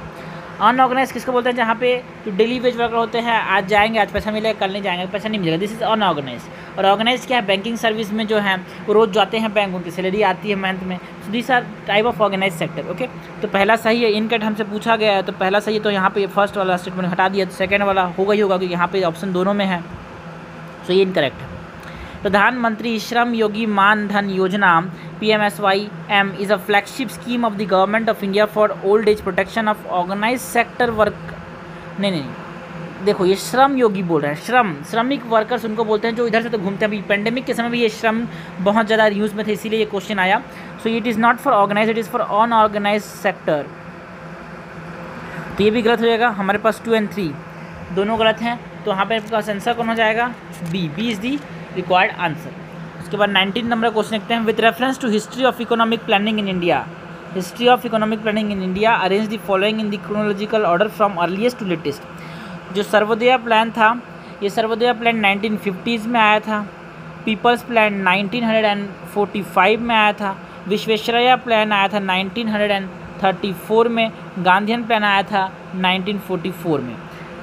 अनऑर्गेनाइज किसको बोलते हैं? जहाँ पे जो डेली वेज वर्कर होते हैं, आज जाएंगे आज पैसा मिलेगा, कल नहीं जाएंगे पैसा नहीं मिलेगा, दिस इज अनऑर्गेनाइज। और ऑर्गेनाइज क्या है? बैंकिंग सर्विस में जो है वो रोज़ जाते हैं बैंक, उनकी सैलरी आती है मंथ में। So this are type of organise sector. Okay, तो पहला सही है, इनकट हमसे पूछा गया है तो पहला सही है, तो यहाँ पे फर्स्ट वाला स्टेटमेंट हटा दिया, तो सेकेंड वाला होगा ही होगा, क्योंकि यहाँ पे ऑप्शन दोनों में है। सो ये इनकरेक्ट है। प्रधानमंत्री श्रम योगी मान धन योजना PMSYM is a flagship scheme of the government of India for old age protection of organized sector work। नहीं, देखो ये श्रम योगी बोल रहा है, श्रमिक वर्कर्स उनको बोलते हैं जो इधर से तो घूमते हैं। अभी पेंडेमिक के समय भी ये श्रम बहुत ज़्यादा यूज़ में थे, इसीलिए ये क्वेश्चन आया। So it is not for organise, it is for unorganise sector. तो ये भी गलत हो जाएगा। हमारे पास 2 और 3 दोनों गलत हैं, तो यहाँ पर आपका आंसर कौन हो जाएगा? B is the required answer. उसके बाद 19 नंबर क्वेश्चन देखते हैं। With reference to history of economic planning in India, history of economic planning in India arrange the following in the chronological order from earliest to latest. जो Sarvodaya plan था, ये Sarvodaya plan 1950s में आया था, पीपल्स प्लान 1945 में आया था, Visvesvaraya plan आया था 1934 में, गांधीयन प्लान आया था 1944 में।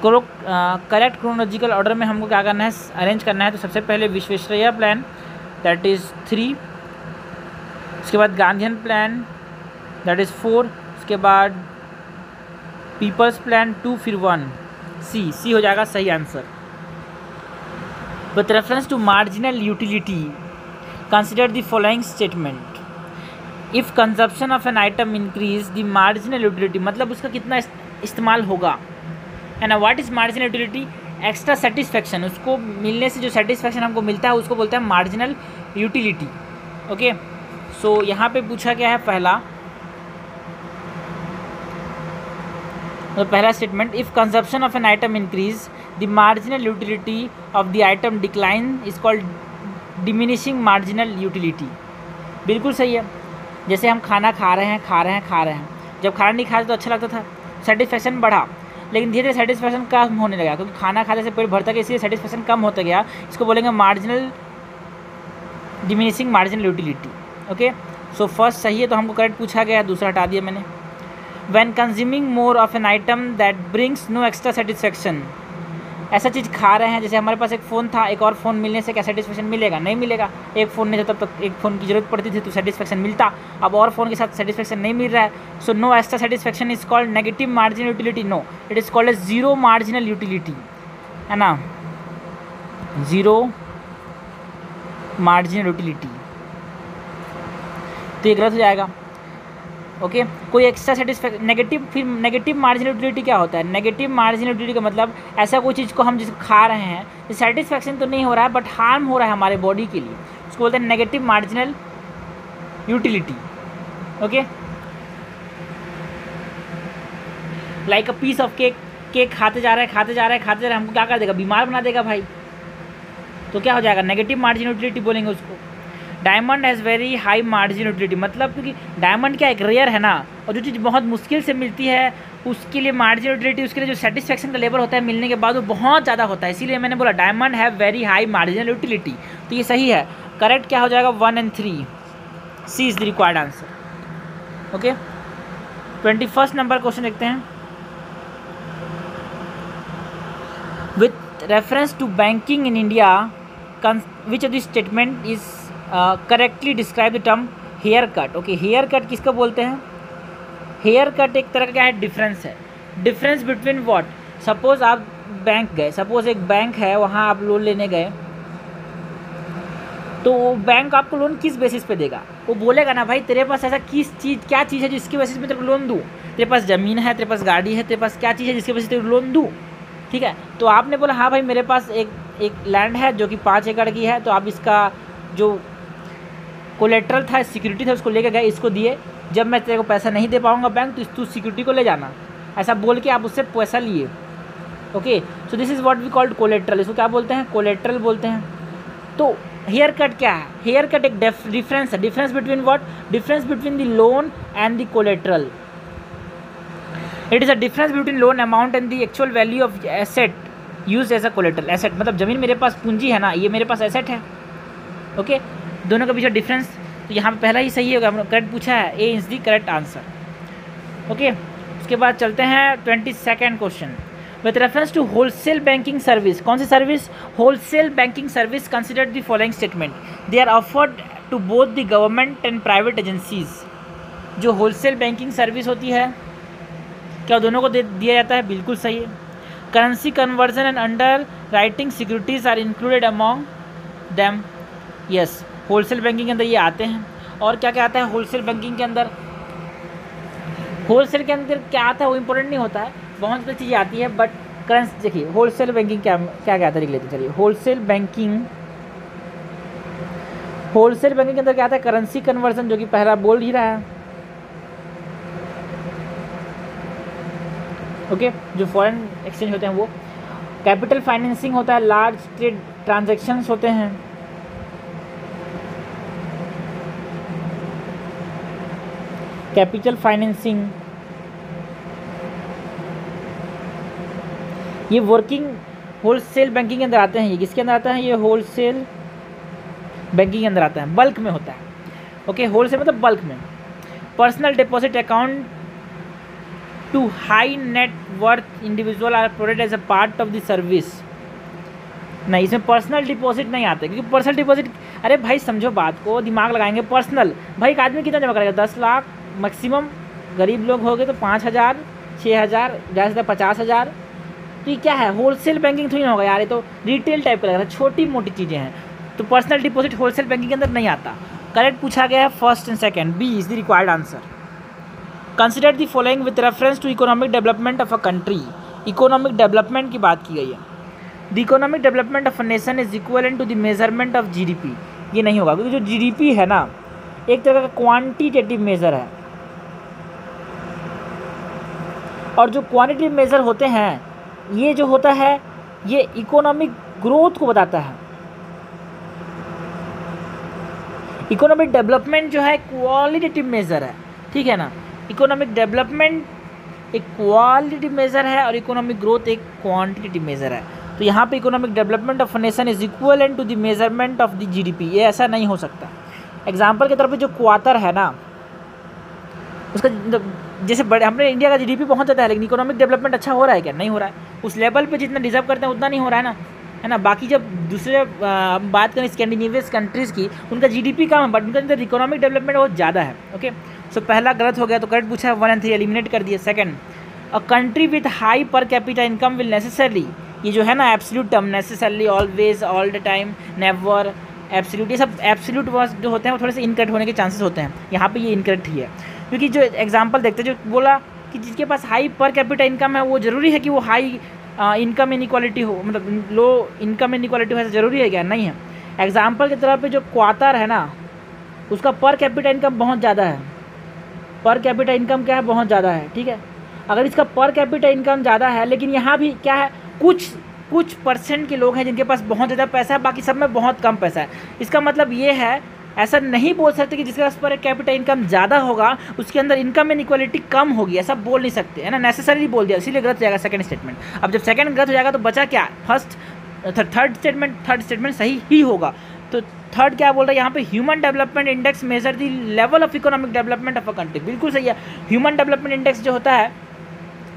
करेक्ट क्रोनोलॉजिकल ऑर्डर में हमको क्या करना है? अरेंज करना है। तो सबसे पहले विश्वेश्वरैया प्लान दैट इज़ 3, उसके बाद गांधीयन प्लान दैट इज़ 4, उसके बाद पीपल्स प्लान 2, फिर 1। सी हो जाएगा सही answer. With reference to marginal utility consider the following statement. If consumption of an item increase the marginal utility, मतलब उसका कितना इस्तेमाल होगा। And what is marginal utility? Extra satisfaction, उसको मिलने से जो सेटिस्फैक्शन हमको मिलता है उसको बोलते हैं मार्जिनल यूटिलिटी। ओके, सो यहाँ पे पूछा गया है पहला statement, if consumption of an item increase the marginal utility of the item decline is called diminishing marginal utility. बिल्कुल सही है। जैसे हम खाना खा रहे हैं, जब खाना नहीं खाते तो अच्छा लगता था, सेटिस्फैक्शन बढ़ा, लेकिन धीरे धीरे सेटिस्फैक्शन कम होने लगा, क्योंकि खाना खाने से पेट भरता गया, इसलिए सेटिस्फैक्शन कम होता गया। इसको बोलेंगे marginal diminishing marginal utility. Okay, so first सही है, तो हमको करेक्ट पूछा गया, दूसरा हटा दिया मैंने। When consuming more of an item that brings no extra satisfaction ऐसा चीज़ खा रहे हैं, जैसे हमारे पास एक फ़ोन था, एक और फ़ोन मिलने से क्या सेटिस्फेक्शन मिलेगा? नहीं मिलेगा। एक फ़ोन नहीं था तब तक एक फ़ोन की ज़रूरत पड़ती थी तो सेटिस्फेक्शन मिलता, अब और फ़ोन के साथ सेटिस्फेक्शन नहीं मिल रहा है। So no extra satisfaction is called negative marginal utility. No, it is called as zero marginal utility, है ना, जीरो मार्जिनल यूटिलिटी। तो ये गलत हो जाएगा। ओके, कोई एक्स्ट्रा सेटिस्फैक्शन नेगेटिव, फिर नेगेटिव मार्जिनल यूटिलिटी क्या होता है? नेगेटिव मार्जिनल यूटिलिटी का मतलब ऐसा कोई चीज़ को हम जिसको खा रहे हैं, सेटिस्फैक्शन तो नहीं हो रहा है बट हार्म हो रहा है हमारे बॉडी के लिए, उसको बोलते हैं negative marginal utility. Okay, like a piece of cake, cake खाते जा रहे हैं, हमको क्या कर देगा? बीमार बना देगा भाई। तो क्या हो जाएगा? नेगेटिव मार्जिनल यूटिलिटी बोलेंगे उसको। Diamond has very high margin utility, मतलब क्योंकि डायमंड क्या एक रेयर है ना, और जो चीज़ बहुत मुश्किल से मिलती है उसके लिए मार्जिन यूटिलिटी, उसके लिए जो सेटिस्फेक्शन का लेवल होता है मिलने के बाद वो बहुत ज़्यादा होता है, इसीलिए मैंने बोला diamond have very high marginal utility. तो ये सही है। करेक्ट क्या हो जाएगा? 1 and 3, C is the required answer. Okay, 21 नंबर क्वेश्चन देखते हैं। With reference to banking in India, which of this statement is correctly describe the term haircut. Okay, haircut किसको बोलते हैं? हेयर कट एक तरह का क्या है? डिफरेंस है। Difference between what? सपोज आप बैंक गए, सपोज एक बैंक है, वहाँ आप लोन लेने गए, तो बैंक आपको लोन किस बेसिस पे देगा? वो बोलेगा ना भाई तेरे पास ऐसा किस चीज़, क्या चीज़ है जिसकी बेसिस पे तेरे को लोन दूँ? तेरे पास ज़मीन है, तेरे पास गाड़ी है, तेरे पास क्या चीज़ है जिसकी वजह से तेरे को लोन दूँ? ठीक है, तो आपने बोला हाँ भाई मेरे पास एक लैंड है जो कि 5 एकड़ की है, तो आप इसका जो कोलेट्रल था, सिक्योरिटी था, उसको लेके गए, इसको दिए, जब मैं तेरे को पैसा नहीं दे पाऊंगा बैंक तो तू सिक्योरिटी को ले जाना, ऐसा बोल के आप उससे पैसा लिए। Okay, so this is what we called collateral. इसको क्या बोलते हैं? कोलेट्रल बोलते हैं। तो हेयर कट क्या है? हेयर कट एक डिफरेंस है। Difference between what? Difference between the loan and the collateral. It is a difference between loan amount and the actual value of asset use as a collateral. Asset मतलब जमीन मेरे पास पूंजी है ना, ये मेरे पास एसेट है। ओके, दोनों के पीछे डिफरेंस। तो यहाँ पे पहला ही सही होगा, हमने करेक्ट पूछा है, A is the correct answer. Okay, उसके बाद चलते हैं 22nd question. With reference to wholesale banking service, कौन सी service? Wholesale banking service consider the following statement, they are offered to both the government and private agencies. जो wholesale banking service होती है क्या दोनों को दिया जाता है? बिल्कुल सही है। Currency conversion and underwriting securities are included among them. Yes, wholesale banking के अंदर ये आते हैं। और क्या क्या आता है होलसेल बैंकिंग के अंदर? होलसेल के अंदर क्या आता है वो इंपॉर्टेंट नहीं होता है, बहुत सी चीज़ें आती है, बट करेंसी देखिए होलसेल बैंकिंग क्या क्या क्या आता है लिख लेते हैं। चलिए, होलसेल बैंकिंग के अंदर क्या आता है? करेंसी कन्वर्जन, जो कि पहला बोल ही रहा है। ओके, जो फॉरेन एक्सचेंज होते हैं वो। कैपिटल फाइनेंसिंग होता है, लार्ज ट्रेड ट्रांजैक्शंस होते हैं। कैपिटल फाइनेंसिंग ये वर्किंग होलसेल बैंकिंग के अंदर आते हैं। ये किसके अंदर आता है? ये होलसेल बैंकिंग के अंदर आता है, बल्क में होता है। ओके, होलसेल मतलब बल्क में। Personal deposit account to high net worth individual are provided as a part of the service. नहीं, इसमें पर्सनल डिपॉजिट नहीं आते, क्योंकि पर्सनल डिपॉजिट, अरे भाई समझो बात को, दिमाग लगाएंगे। पर्सनल भाई एक आदमी कितना जमा करेगा? 10 लाख मैक्सिमम। गरीब लोग हो गए तो 5,000, 6,000, ज़्यादा से 50,000। तो ये क्या है? होलसेल बैंकिंग थोड़ी ना होगा यार, ये तो रिटेल टाइप का लग रहा है, छोटी मोटी चीज़ें हैं। तो पर्सनल डिपॉजिट होलसेल बैंकिंग के अंदर नहीं आता। करेक्ट पूछा गया है first and second, B is the required answer. Consider the following with reference to economic development of a country. Economic development की बात की गई है। The economic development of a nation is equivalent to the measurement of GDP. ये नहीं होगा, क्योंकि जो जीडीपी है ना एक तरह का क्वांटिटेटिव मेजर है, और जो क्वांटिटेटिव मेजर होते हैं ये जो होता है ये इकोनॉमिक ग्रोथ को बताता है। इकोनॉमिक डेवलपमेंट जो है क्वालिटेटिव मेजर है, ठीक है ना। इकोनॉमिक डेवलपमेंट एक क्वालिटेटिव मेजर है और इकोनॉमिक ग्रोथ एक क्वांटिटेटिव मेजर है। तो यहाँ पे economic development of nation is equivalent to the measurement of the GDP, ये ऐसा नहीं हो सकता। एग्जाम्पल के तौर पे जो क्वार्टर है ना, उसका जैसे बड़े हमने इंडिया का जीडीपी बहुत ज़्यादा है, लेकिन इकोनॉमिक डेवलपमेंट अच्छा हो रहा है क्या? नहीं हो रहा है। उस लेवल पे जितना डिजर्व करते हैं उतना नहीं हो रहा है ना, है ना। बाकी जब दूसरे बात करें स्कैंडिनेवियस कंट्रीज़ की, उनका जीडीपी कम है बट उनका अंदर इकोनॉमिक डेवलपमेंट बहुत ज़्यादा है। ओके, सो पहला गलत हो गया, तो करेक्ट पूछा है 1 और 3 एलिमिनेट कर दिए। Second, a country with high per capita income will necessarily, ये जो है ना absolute term, necessarily, always, all the time, never, absolute, ये सब एब्सोल्यूट वर्ड्स जो होते हैं वो थोड़े से इनकरेक्ट होने के चांसेस होते हैं। यहाँ पे ये इनकरेक्ट ही है, क्योंकि जो एग्जांपल देखते हैं, जो बोला कि जिसके पास हाई पर कैपिटा इनकम है वो ज़रूरी है कि वो हाई इनकम इनइक्वालिटी हो, मतलब लो इनकम इनइक्वालिटी हो, ऐसा ज़रूरी है क्या? नहीं है। एग्जांपल के तौर पे जो क्वातर है ना, उसका पर कैपिटा इनकम बहुत ज़्यादा है। पर कैपिटा इनकम क्या है? बहुत ज़्यादा है, ठीक है। अगर इसका पर कैपिटा इनकम ज़्यादा है, लेकिन यहाँ भी क्या है, कुछ परसेंट के लोग हैं जिनके पास बहुत ज़्यादा पैसा है, बाकी सब में बहुत कम पैसा है। इसका मतलब ये है, ऐसा नहीं बोल सकते कि जिसके पास पर कैपिटा इनकम ज़्यादा होगा उसके अंदर इनकम इनइक्वालिटी कम होगी, ऐसा बोल नहीं सकते, है ना। नेसेसरी बोल दिया, इसीलिए गलत हो जाएगा सेकंड स्टेटमेंट। अब जब सेकंड गलत हो जाएगा तो बचा क्या? थर्ड स्टेटमेंट सही ही होगा। तो थर्ड क्या बोल रहा है यहाँ पे? Human development index measure the level of economic development of a country. बिल्कुल सही है। ह्यूमन डेवलपमेंट इंडेक्स जो होता है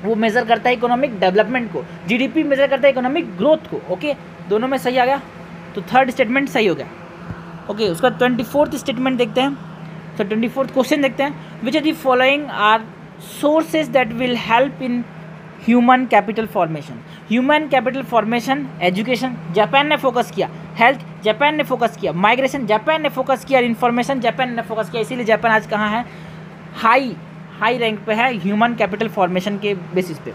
वो मेज़र करता है इकोनॉमिक डेवलपमेंट को, जीडीपी मेज़र करता है इकोनॉमिक ग्रोथ को। ओके, दोनों में सही आ गया, तो थर्ड स्टेटमेंट सही हो गया। ओके, उसका 24th स्टेटमेंट देखते हैं। तो 24th क्वेश्चन देखते हैं, which of the following are sources that will help in human capital formation. Human capital formation, education Japan ने फोकस किया, हेल्थ जापान ने फोकस किया, माइग्रेशन जापान ने फोकस किया, इन्फॉर्मेशन जापान ने फोकस किया। इसीलिए जापान आज कहाँ है? हाई रैंक पे है ह्यूमन कैपिटल फॉर्मेशन के बेसिस पे।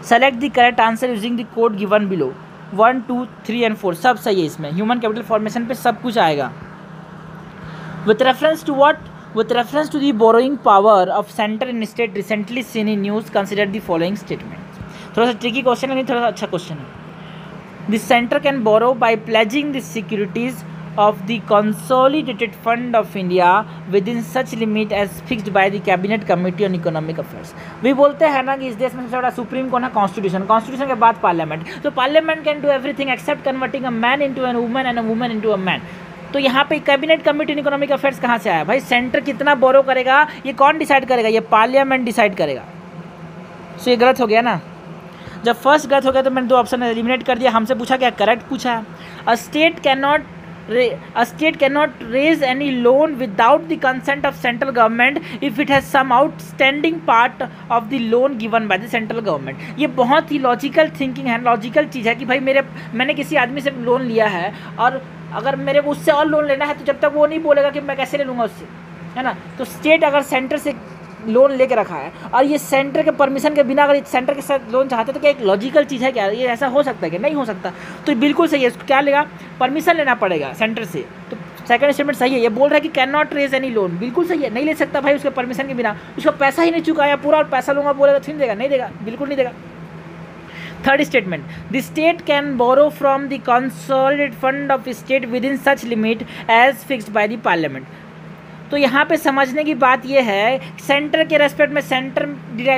Select the correct answer using the code given below. 1, 2, 3 and 4 सब सही है इसमें। ह्यूमन कैपिटल फॉर्मेशन पे सब कुछ आएगा। With reference to what? With reference to the borrowing power of center and state recently seen in news, consider the following statements. थोड़ा सा ट्रिकी क्वेश्चन है, नहीं थोड़ा सा अच्छा क्वेश्चन है। The center can borrow by pledging the securities of the consolidated fund of India within such limit as fixed by the cabinet committee on economic affairs. भी बोलते हैं ना कि इस देश में सबसे बड़ा सुप्रीम कौन है? कॉन्स्टिट्यूशन। कॉन्स्टिट्यूशन के बाद पार्लियामेंट। तो parliament can do everything except converting a man into an woman and a woman into a man. तो यहाँ पे cabinet committee on economic affairs कहाँ से आया भाई? सेंटर कितना बोरो करेगा ये कौन डिसाइड करेगा? ये पार्लियामेंट डिसाइड करेगा। सो ये गलत हो गया ना। जब फर्स्ट गलत हो गया तो मैंने 2 ऑप्शन एलिमिनेट कर दिया। हमसे पूछा क्या? करेक्ट पूछा है। A state can not raise any loan without the consent of central government if it has some outstanding part of the loan given by the central government. ये बहुत ही लॉजिकल थिंकिंग है, लॉजिकल चीज़ है कि भाई मैंने किसी आदमी से लोन लिया है और अगर मेरे को उससे और लोन लेना है तो जब तक वो नहीं बोलेगा कि मैं कैसे ले लूँगा उससे, है ना। तो स्टेट अगर सेंटर से लोन लेके रखा है और ये सेंटर के परमिशन के बिना अगर सेंटर के साथ लोन चाहते तो क्या एक लॉजिकल चीज़ है क्या? ये ऐसा हो सकता है कि नहीं हो सकता? तो बिल्कुल सही है। इसको क्या लेगा? परमिशन लेना पड़ेगा सेंटर से। तो सेकंड स्टेटमेंट सही है। ये बोल रहा है कि can not raise any loan, बिल्कुल सही है। नहीं ले सकता भाई उसके परमिशन के बिना, उसका पैसा ही नहीं चुकाया पूरा और पैसा लूँगा बोलेगा तो देगा? नहीं देगा, बिल्कुल नहीं देगा। Third statement, the state can borrow from the consolidated fund of state within such limit as fixed by the parliament. तो यहाँ पे समझने की बात यह है, सेंटर के रेस्पेक्ट में सेंटर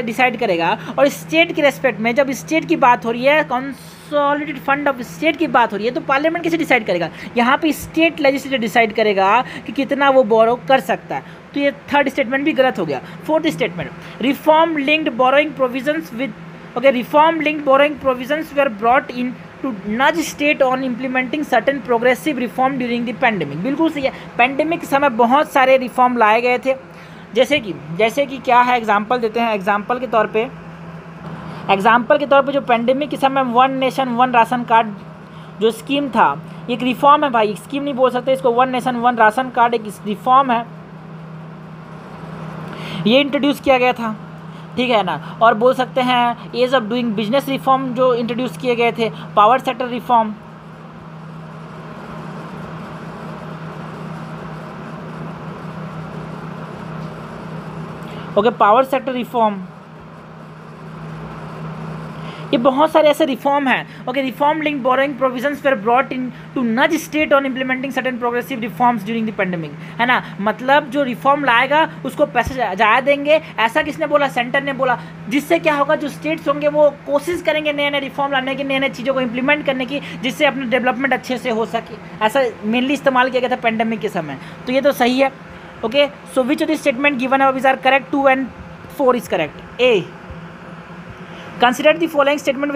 डिसाइड करेगा और स्टेट के रेस्पेक्ट में जब स्टेट की बात हो रही है, कंसोलिडेटेड फंड ऑफ स्टेट की बात हो रही है, तो पार्लियामेंट कैसे डिसाइड करेगा? यहाँ पे स्टेट लेजिस्लेचर डिसाइड करेगा कि कितना वो बोरो कर सकता है। तो ये थर्ड स्टेटमेंट भी गलत हो गया। Fourth statement, reform linked borrowing provisions with reform linked borrowing provisions were brought in to nudge state on implementing certain progressive reform during the pandemic. बिल्कुल सही है। पैंडेमिक के समय बहुत सारे रिफॉर्म लाए गए थे, जैसे कि क्या है? एग्जांपल देते हैं। एग्जांपल के तौर पे जो पैंडेमिक के समय 1 नेशन 1 राशन कार्ड जो स्कीम था, एक रिफॉर्म है भाई, स्कीम नहीं बोल सकते इसको। 1 नेशन 1 राशन कार्ड एक रिफॉर्म है, ये इंट्रोड्यूस किया गया था, ठीक है ना। और बोल सकते हैं ease of doing business reform जो इंट्रोड्यूस किए गए थे, power sector reform, power sector reform, ये बहुत सारे ऐसे रिफॉर्म हैं। Reform link borrowing provisions were brought in to nudge state on implementing certain progressive reforms during the pandemic, है ना। मतलब जो रिफॉर्म लाएगा उसको पैसे ज़्यादा देंगे, ऐसा किसने बोला? सेंटर ने बोला। जिससे क्या होगा, जो स्टेट्स होंगे वो कोशिश करेंगे नए नए रिफॉर्म लाने की, नए नए चीज़ों को इम्प्लीमेंट करने की, जिससे अपना डेवलपमेंट अच्छे से हो सके। ऐसा मेनली इस्तेमाल किया गया था पैंडेमिक के समय। तो ये तो सही है। So which of the statement given above are correct? 2 and 4 is correct. A, consider the following statement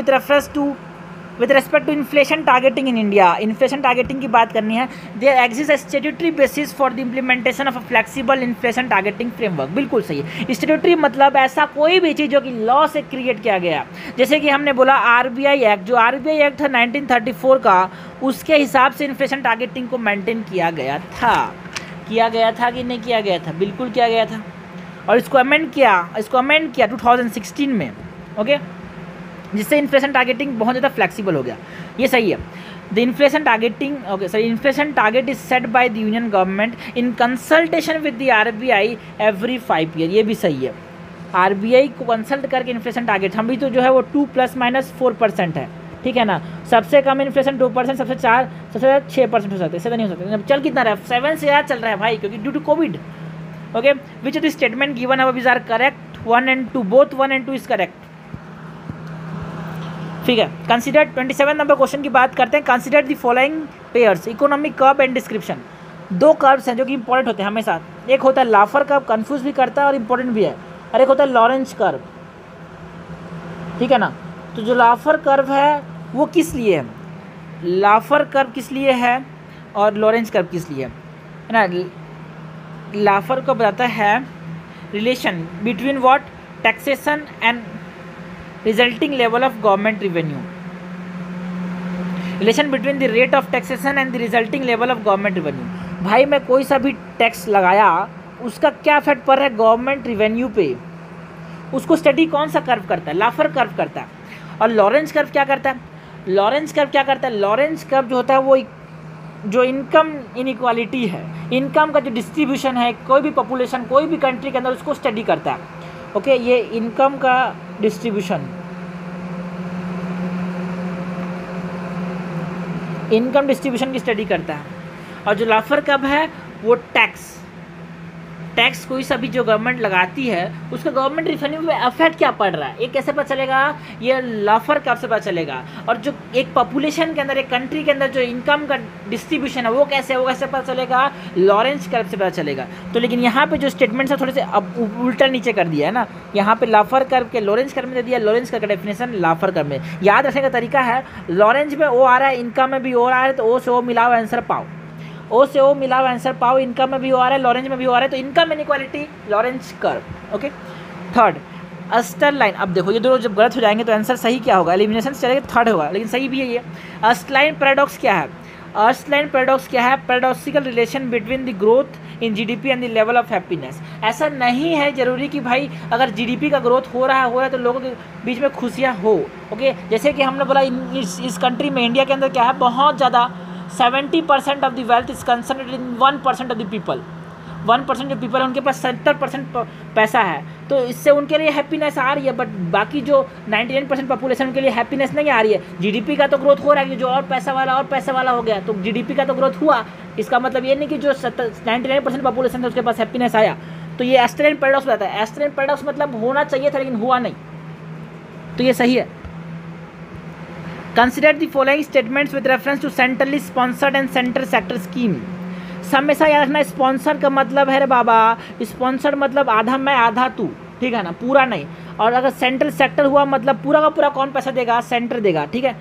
with respect to inflation targeting in India. Inflation targeting की बात करनी है। There exist a statutory basis for the implementation of a flexible inflation targeting framework. बिल्कुल सही है। Statutory मतलब ऐसा कोई भी चीज़ जो कि लॉ से क्रिएट किया गया, जैसे कि हमने बोला आरबीआई एक्ट, जो आरबीआई एक्ट था 1934 का, उसके हिसाब से इन्फ्लेशन टारगेटिंग को मेंटेन किया गया था। किया गया था कि नहीं किया गया था? बिल्कुल किया गया था। और इसको अमेंड किया 2016 में, ओके, जिससे इन्फ्लेशन टारगेटिंग बहुत ज़्यादा फ्लेक्सिबल हो गया। ये सही है। The inflation targeting, okay sorry, inflation target is set bye the union government in consultation with the RBI every 5 year. ये भी सही है। आरबीआई को कंसल्ट करके इन्फ्लेशन टारगेट, हम भी तो जो है वो 2 ± 4% है, ठीक है ना। सबसे कम इन्फ्लेशन 2%, सबसे ज़्यादा 6% हो सकता है। इससे तो नहीं हो सकता। चल कितना रहा है? 7 से ज़्यादा चल रहा है भाई, क्योंकि due to COVID. Okay, which of the statement given above is are correct? 1 and 2, both 1 and 2 is correct. ठीक है। कंसिडर 27 नंबर क्वेश्चन की बात करते हैं। Consider the following pairs, economic curve and description. 2 curves हैं जो कि इंपॉर्टेंट होते हैं हमेशा। एक होता है लाफर कर्व, कंफ्यूज भी करता है और इंपॉर्टेंट भी है, और एक होता है लॉरेंज कर्व, ठीक है ना। तो जो लाफर कर्व है वो किस लिए है? लाफर कर्व किस लिए है और लॉरेंज कर्व किस लिए है ना? लाफर को बताता है relation between what? Taxation and resulting level of government revenue, relation between the rate of taxation and the resulting level of government revenue। भाई मैं कोई सा भी टैक्स लगाया, उसका क्या इफेक्ट पड़ रहा है गवर्नमेंट रिवेन्यू पे, उसको स्टडी कौन सा कर्व करता है? लाफर कर्व करता है। और लॉरेंज कर्व क्या करता है? लॉरेंज कर्व जो होता है वो जो इनकम इनइक्वालिटी है, इनकम का जो डिस्ट्रीब्यूशन है, कोई भी पॉपुलेशन कोई भी कंट्री के अंदर, उसको स्टडी करता है। ओके, ये इनकम का डिस्ट्रीब्यूशन, इनकम डिस्ट्रीब्यूशन की स्टडी करता है। और जो लाफर कर्व है वो टैक्स कोई सा भी जो गवर्नमेंट लगाती है उसका गवर्नमेंट रिवेन्यू में इफेक्ट क्या पड़ रहा है, ये कैसे पता चलेगा? ये लाफर कर्व से पता चलेगा। और जो एक पॉपुलेशन के अंदर, एक कंट्री के अंदर जो इनकम का डिस्ट्रीब्यूशन है वो कैसे पता चलेगा? लॉरेंज कर्व से पता चलेगा। तो लेकिन यहाँ पे जो स्टेटमेंट्स है थोड़े से अब उल्टा नीचे कर दिया है ना। यहाँ पे लाफर कर्व के लॉरेंज कर्व में दे दिया, लॉरेंज कर्व का डेफिनेशन लाफर कर्व में। याद रखने का तरीका है, लॉरेंज में ओ आ रहा है, इनकम में भी ओ आ रहा है, तो ओ से ओ मिलाओ आंसर पाओ, ओ से ओ मिलाओ आंसर पाओ। इनकम में भी ओ आ रहा है, लॉरेंज में भी ओ आ रहा है, तो income inequality Lorentz curve. Okay, third Aster line. अब देखो ये दोनों जब गलत हो जाएंगे तो आंसर सही क्या होगा? एलिमिनेशन से चलेगा थर्ड होगा, लेकिन सही भी है ये। अस्टलाइन पैराडॉक्स क्या है? अस्टलाइन पैराडॉक्स क्या है? Paradoxical relation between the growth in GDP and the level of happiness. ऐसा नहीं है जरूरी कि भाई अगर जीडीपी का ग्रोथ हो रहा है तो लोगों के बीच में खुशियाँ हो। ओके, जैसे कि हमने बोला इस कंट्री में, इंडिया के अंदर क्या है, बहुत ज़्यादा 70% of the wealth is concerned in 1% of the people. 1% जो पीपल है उनके पास 70% पैसा है, तो इससे उनके लिए हैप्पीनेस आ रही है। बट बाकी जो 99% पॉपुलेशन के लिए हैप्पीनेस नहीं आ रही है। जीडीपी का तो ग्रोथ हो रहा है कि जो और पैसा वाला हो गया, तो जीडीपी का तो ग्रोथ हुआ। इसका मतलब ये नहीं कि जो 99% पॉपुलेशन है उसके पास हैप्पीनेस आया। तो ये एस्टेरिन पैराडॉक्स बताता है। एस्टेरिन पैराडॉक्स मतलब होना चाहिए था लेकिन हुआ नहीं, तो ये सही है। Consider the following statements with reference to centrally sponsored and center sector scheme। हमेशा याद रखना, स्पॉन्सर का मतलब है रे बाबा, स्पॉन्सर मतलब आधा मैं आधा तू, ठीक है ना, पूरा नहीं। और अगर सेंट्रल सेक्टर हुआ मतलब पूरा का पूरा कौन पैसा देगा? सेंटर देगा, ठीक है।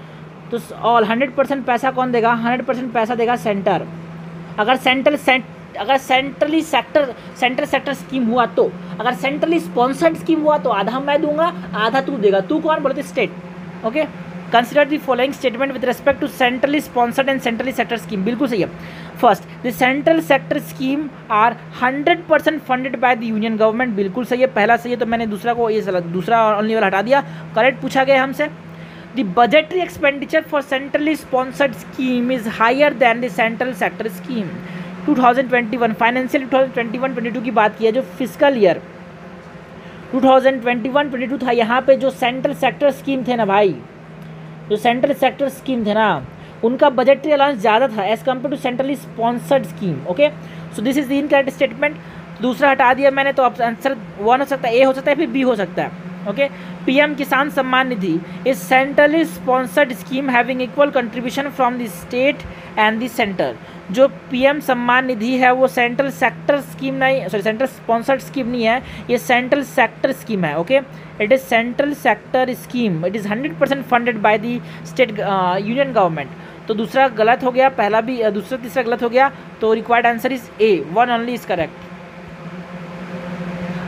तो ऑल 100% पैसा कौन देगा? 100% पैसा देगा सेंटर। अगर सेंट्रली सेक्टर स्कीम हुआ तो, अगर सेंट्रली स्पॉन्सर्ड स्कीम हुआ तो आधा मैं दूंगा, आधा तू देगा। तू कौन? बोलते state. Okay, consider the following statement with respect to centrally sponsored and centrally sector scheme. बिल्कुल सही है। First, the central sector scheme are 100% funded by the union government. बिल्कुल सही है, पहला सही है, तो मैंने दूसरा ओनली वाला हटा दिया। करेक्ट पूछा गया हमसे। The budgetary expenditure for centrally sponsored scheme is higher than the central sector scheme. 2021 financial 2021-22 की बात की है, जो फिजिकल ईयर 2021-22 था, यहाँ पे जो सेंट्रल सेक्टर स्कीम थे ना भाई, जो सेंट्रल सेक्टर स्कीम थे ना, उनका बजटरी अलाउंस ज़्यादा था as compare to centrally sponsored scheme. Okay, so this is the incorrect statement. दूसरा हटा दिया मैंने, तो आंसर 1 हो सकता है, ए हो सकता है, फिर बी हो सकता है। Okay, PM Kisan Samman Nidhi is centrally sponsored scheme having equal contribution from the state and the centre. जो पीएम सम्मान निधि है वो सेंट्रल सेक्टर स्कीम नहीं, सॉरी सेंट्रल स्पॉन्सर्ड स्कीम नहीं है, ये सेंट्रल सेक्टर स्कीम है। Okay, it is central sector scheme, it is 100% funded by the state union government. तो दूसरा गलत हो गया, पहला भी दूसरा तीसरा गलत हो गया, तो required answer is a, 1 only is correct.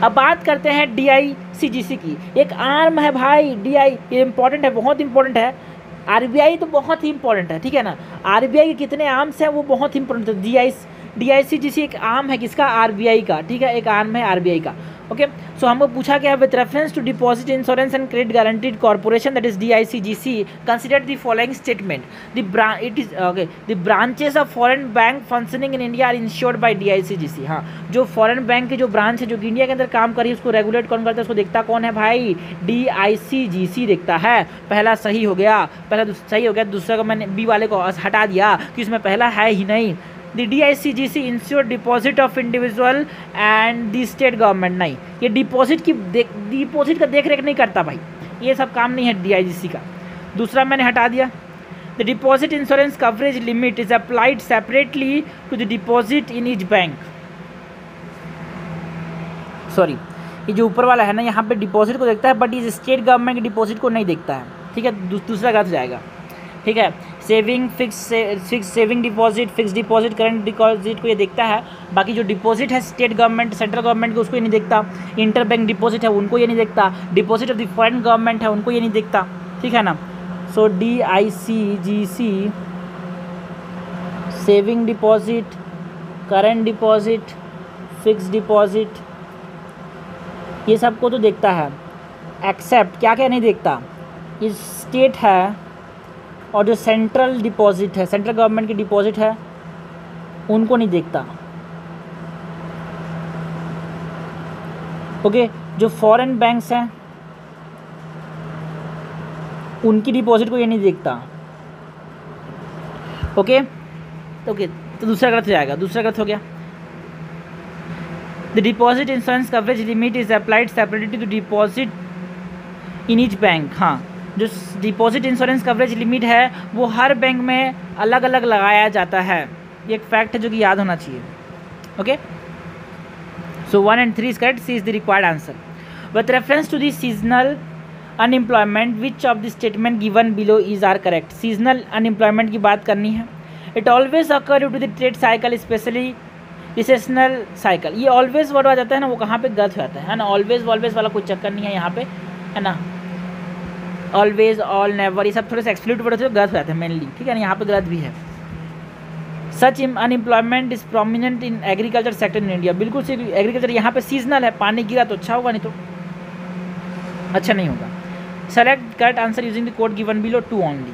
अब बात करते हैं DICGC की। एक आर्म है भाई DI, ये इंपॉर्टेंट है, बहुत इंपॉर्टेंट है। RBI तो बहुत ही इंपॉर्टेंट है, ठीक है ना। RBI के कितने आर्म्स हैं वो बहुत ही इंपॉर्टेंट है। DICGC एक आर्म है किसका, RBI का, ठीक है, एक आर्म है RBI का। ओके, सो हमको पूछा गया with reference to deposit insurance and credit guaranteed corporation that is DICGC consider the following statement, the branches of foreign bank functioning in India are insured by DICGC। हाँ, जो foreign bank की जो branch है जो India के अंदर काम कर रही है उसको रेगुलेट कौन करता है, उसको देखता कौन है भाई, DICGC देखता है। पहला सही हो गया, पहला सही हो गया, दूसरा को मैंने बी वाले को हटा दिया कि उसमें पहला है ही नहीं। The DICGC ensure deposit of individual and the state government, नहीं, ये डिपॉजिट का देख रेख नहीं करता भाई, ये सब काम नहीं है DICGC का। दूसरा मैंने हटा दिया। The deposit insurance coverage limit is applied separately to the deposit in each bank. Sorry, ये जो ऊपर वाला है ना, यहाँ पे डिपॉजिट को देखता है बट इस स्टेट गवर्नमेंट के डिपॉजिट को नहीं देखता है, ठीक है, दूसरा गलत हो जाएगा, ठीक है। Saving fix saving deposit, fix deposit, current deposit को ये देखता है, बाकी जो डिपॉजिट है स्टेट गवर्नमेंट सेंट्रल गवर्नमेंट को उसको ये नहीं देखता। इंटर बैंक डिपॉजिट है उनको ये नहीं देखता, deposit of the foreign government है उनको ये नहीं देखता, ठीक है ना। सो DICGC saving deposit, current deposit, fix deposit, ये सबको तो देखता है, एक्सेप्ट क्या क्या नहीं देखता, ये स्टेट है और जो सेंट्रल डिपॉजिट है, सेंट्रल गवर्नमेंट की डिपॉजिट है, उनको नहीं देखता। ओके, जो फॉरेन बैंक्स हैं उनकी डिपॉजिट को ये नहीं देखता। ओके, तो दूसरा गलत हो जाएगा, दूसरा गलत हो गया। The deposit insurance coverage limit is applied separately to deposit in each bank. हाँ, जो डिपॉजिट इंश्योरेंस कवरेज लिमिट है वो हर बैंक में अलग अलग लगाया जाता है, ये एक फैक्ट है जो कि याद होना चाहिए। Okay, so 1 and 3 is correct, C is the required answer. With reference to the seasonal unemployment which of the statement given below is are correct. Seasonal unemployment की बात करनी है। It always occur due to the trade cycle specially recessional cycle. ये always word आ जाता है ना, वो कहाँ पे गलत हो जाता है ना, ऑलवेज वॉलवेज वाला कोई चक्कर नहीं है यहाँ पे, है ना। ऑलवेज, ऑल, नेवर, ये सब थोड़े से एक्सक्लूड वर्ड होते हैं, गलत हो जाते हैं मेनली, ठीक है ना, यहाँ पे गलत भी है। Such unemployment is prominent in agriculture sector in India. बिल्कुल से एग्रीकल्चर यहाँ पे सीजनल है, पानी गिरा तो अच्छा होगा, नहीं तो अच्छा नहीं होगा। Select correct answer using the code given below 2 only.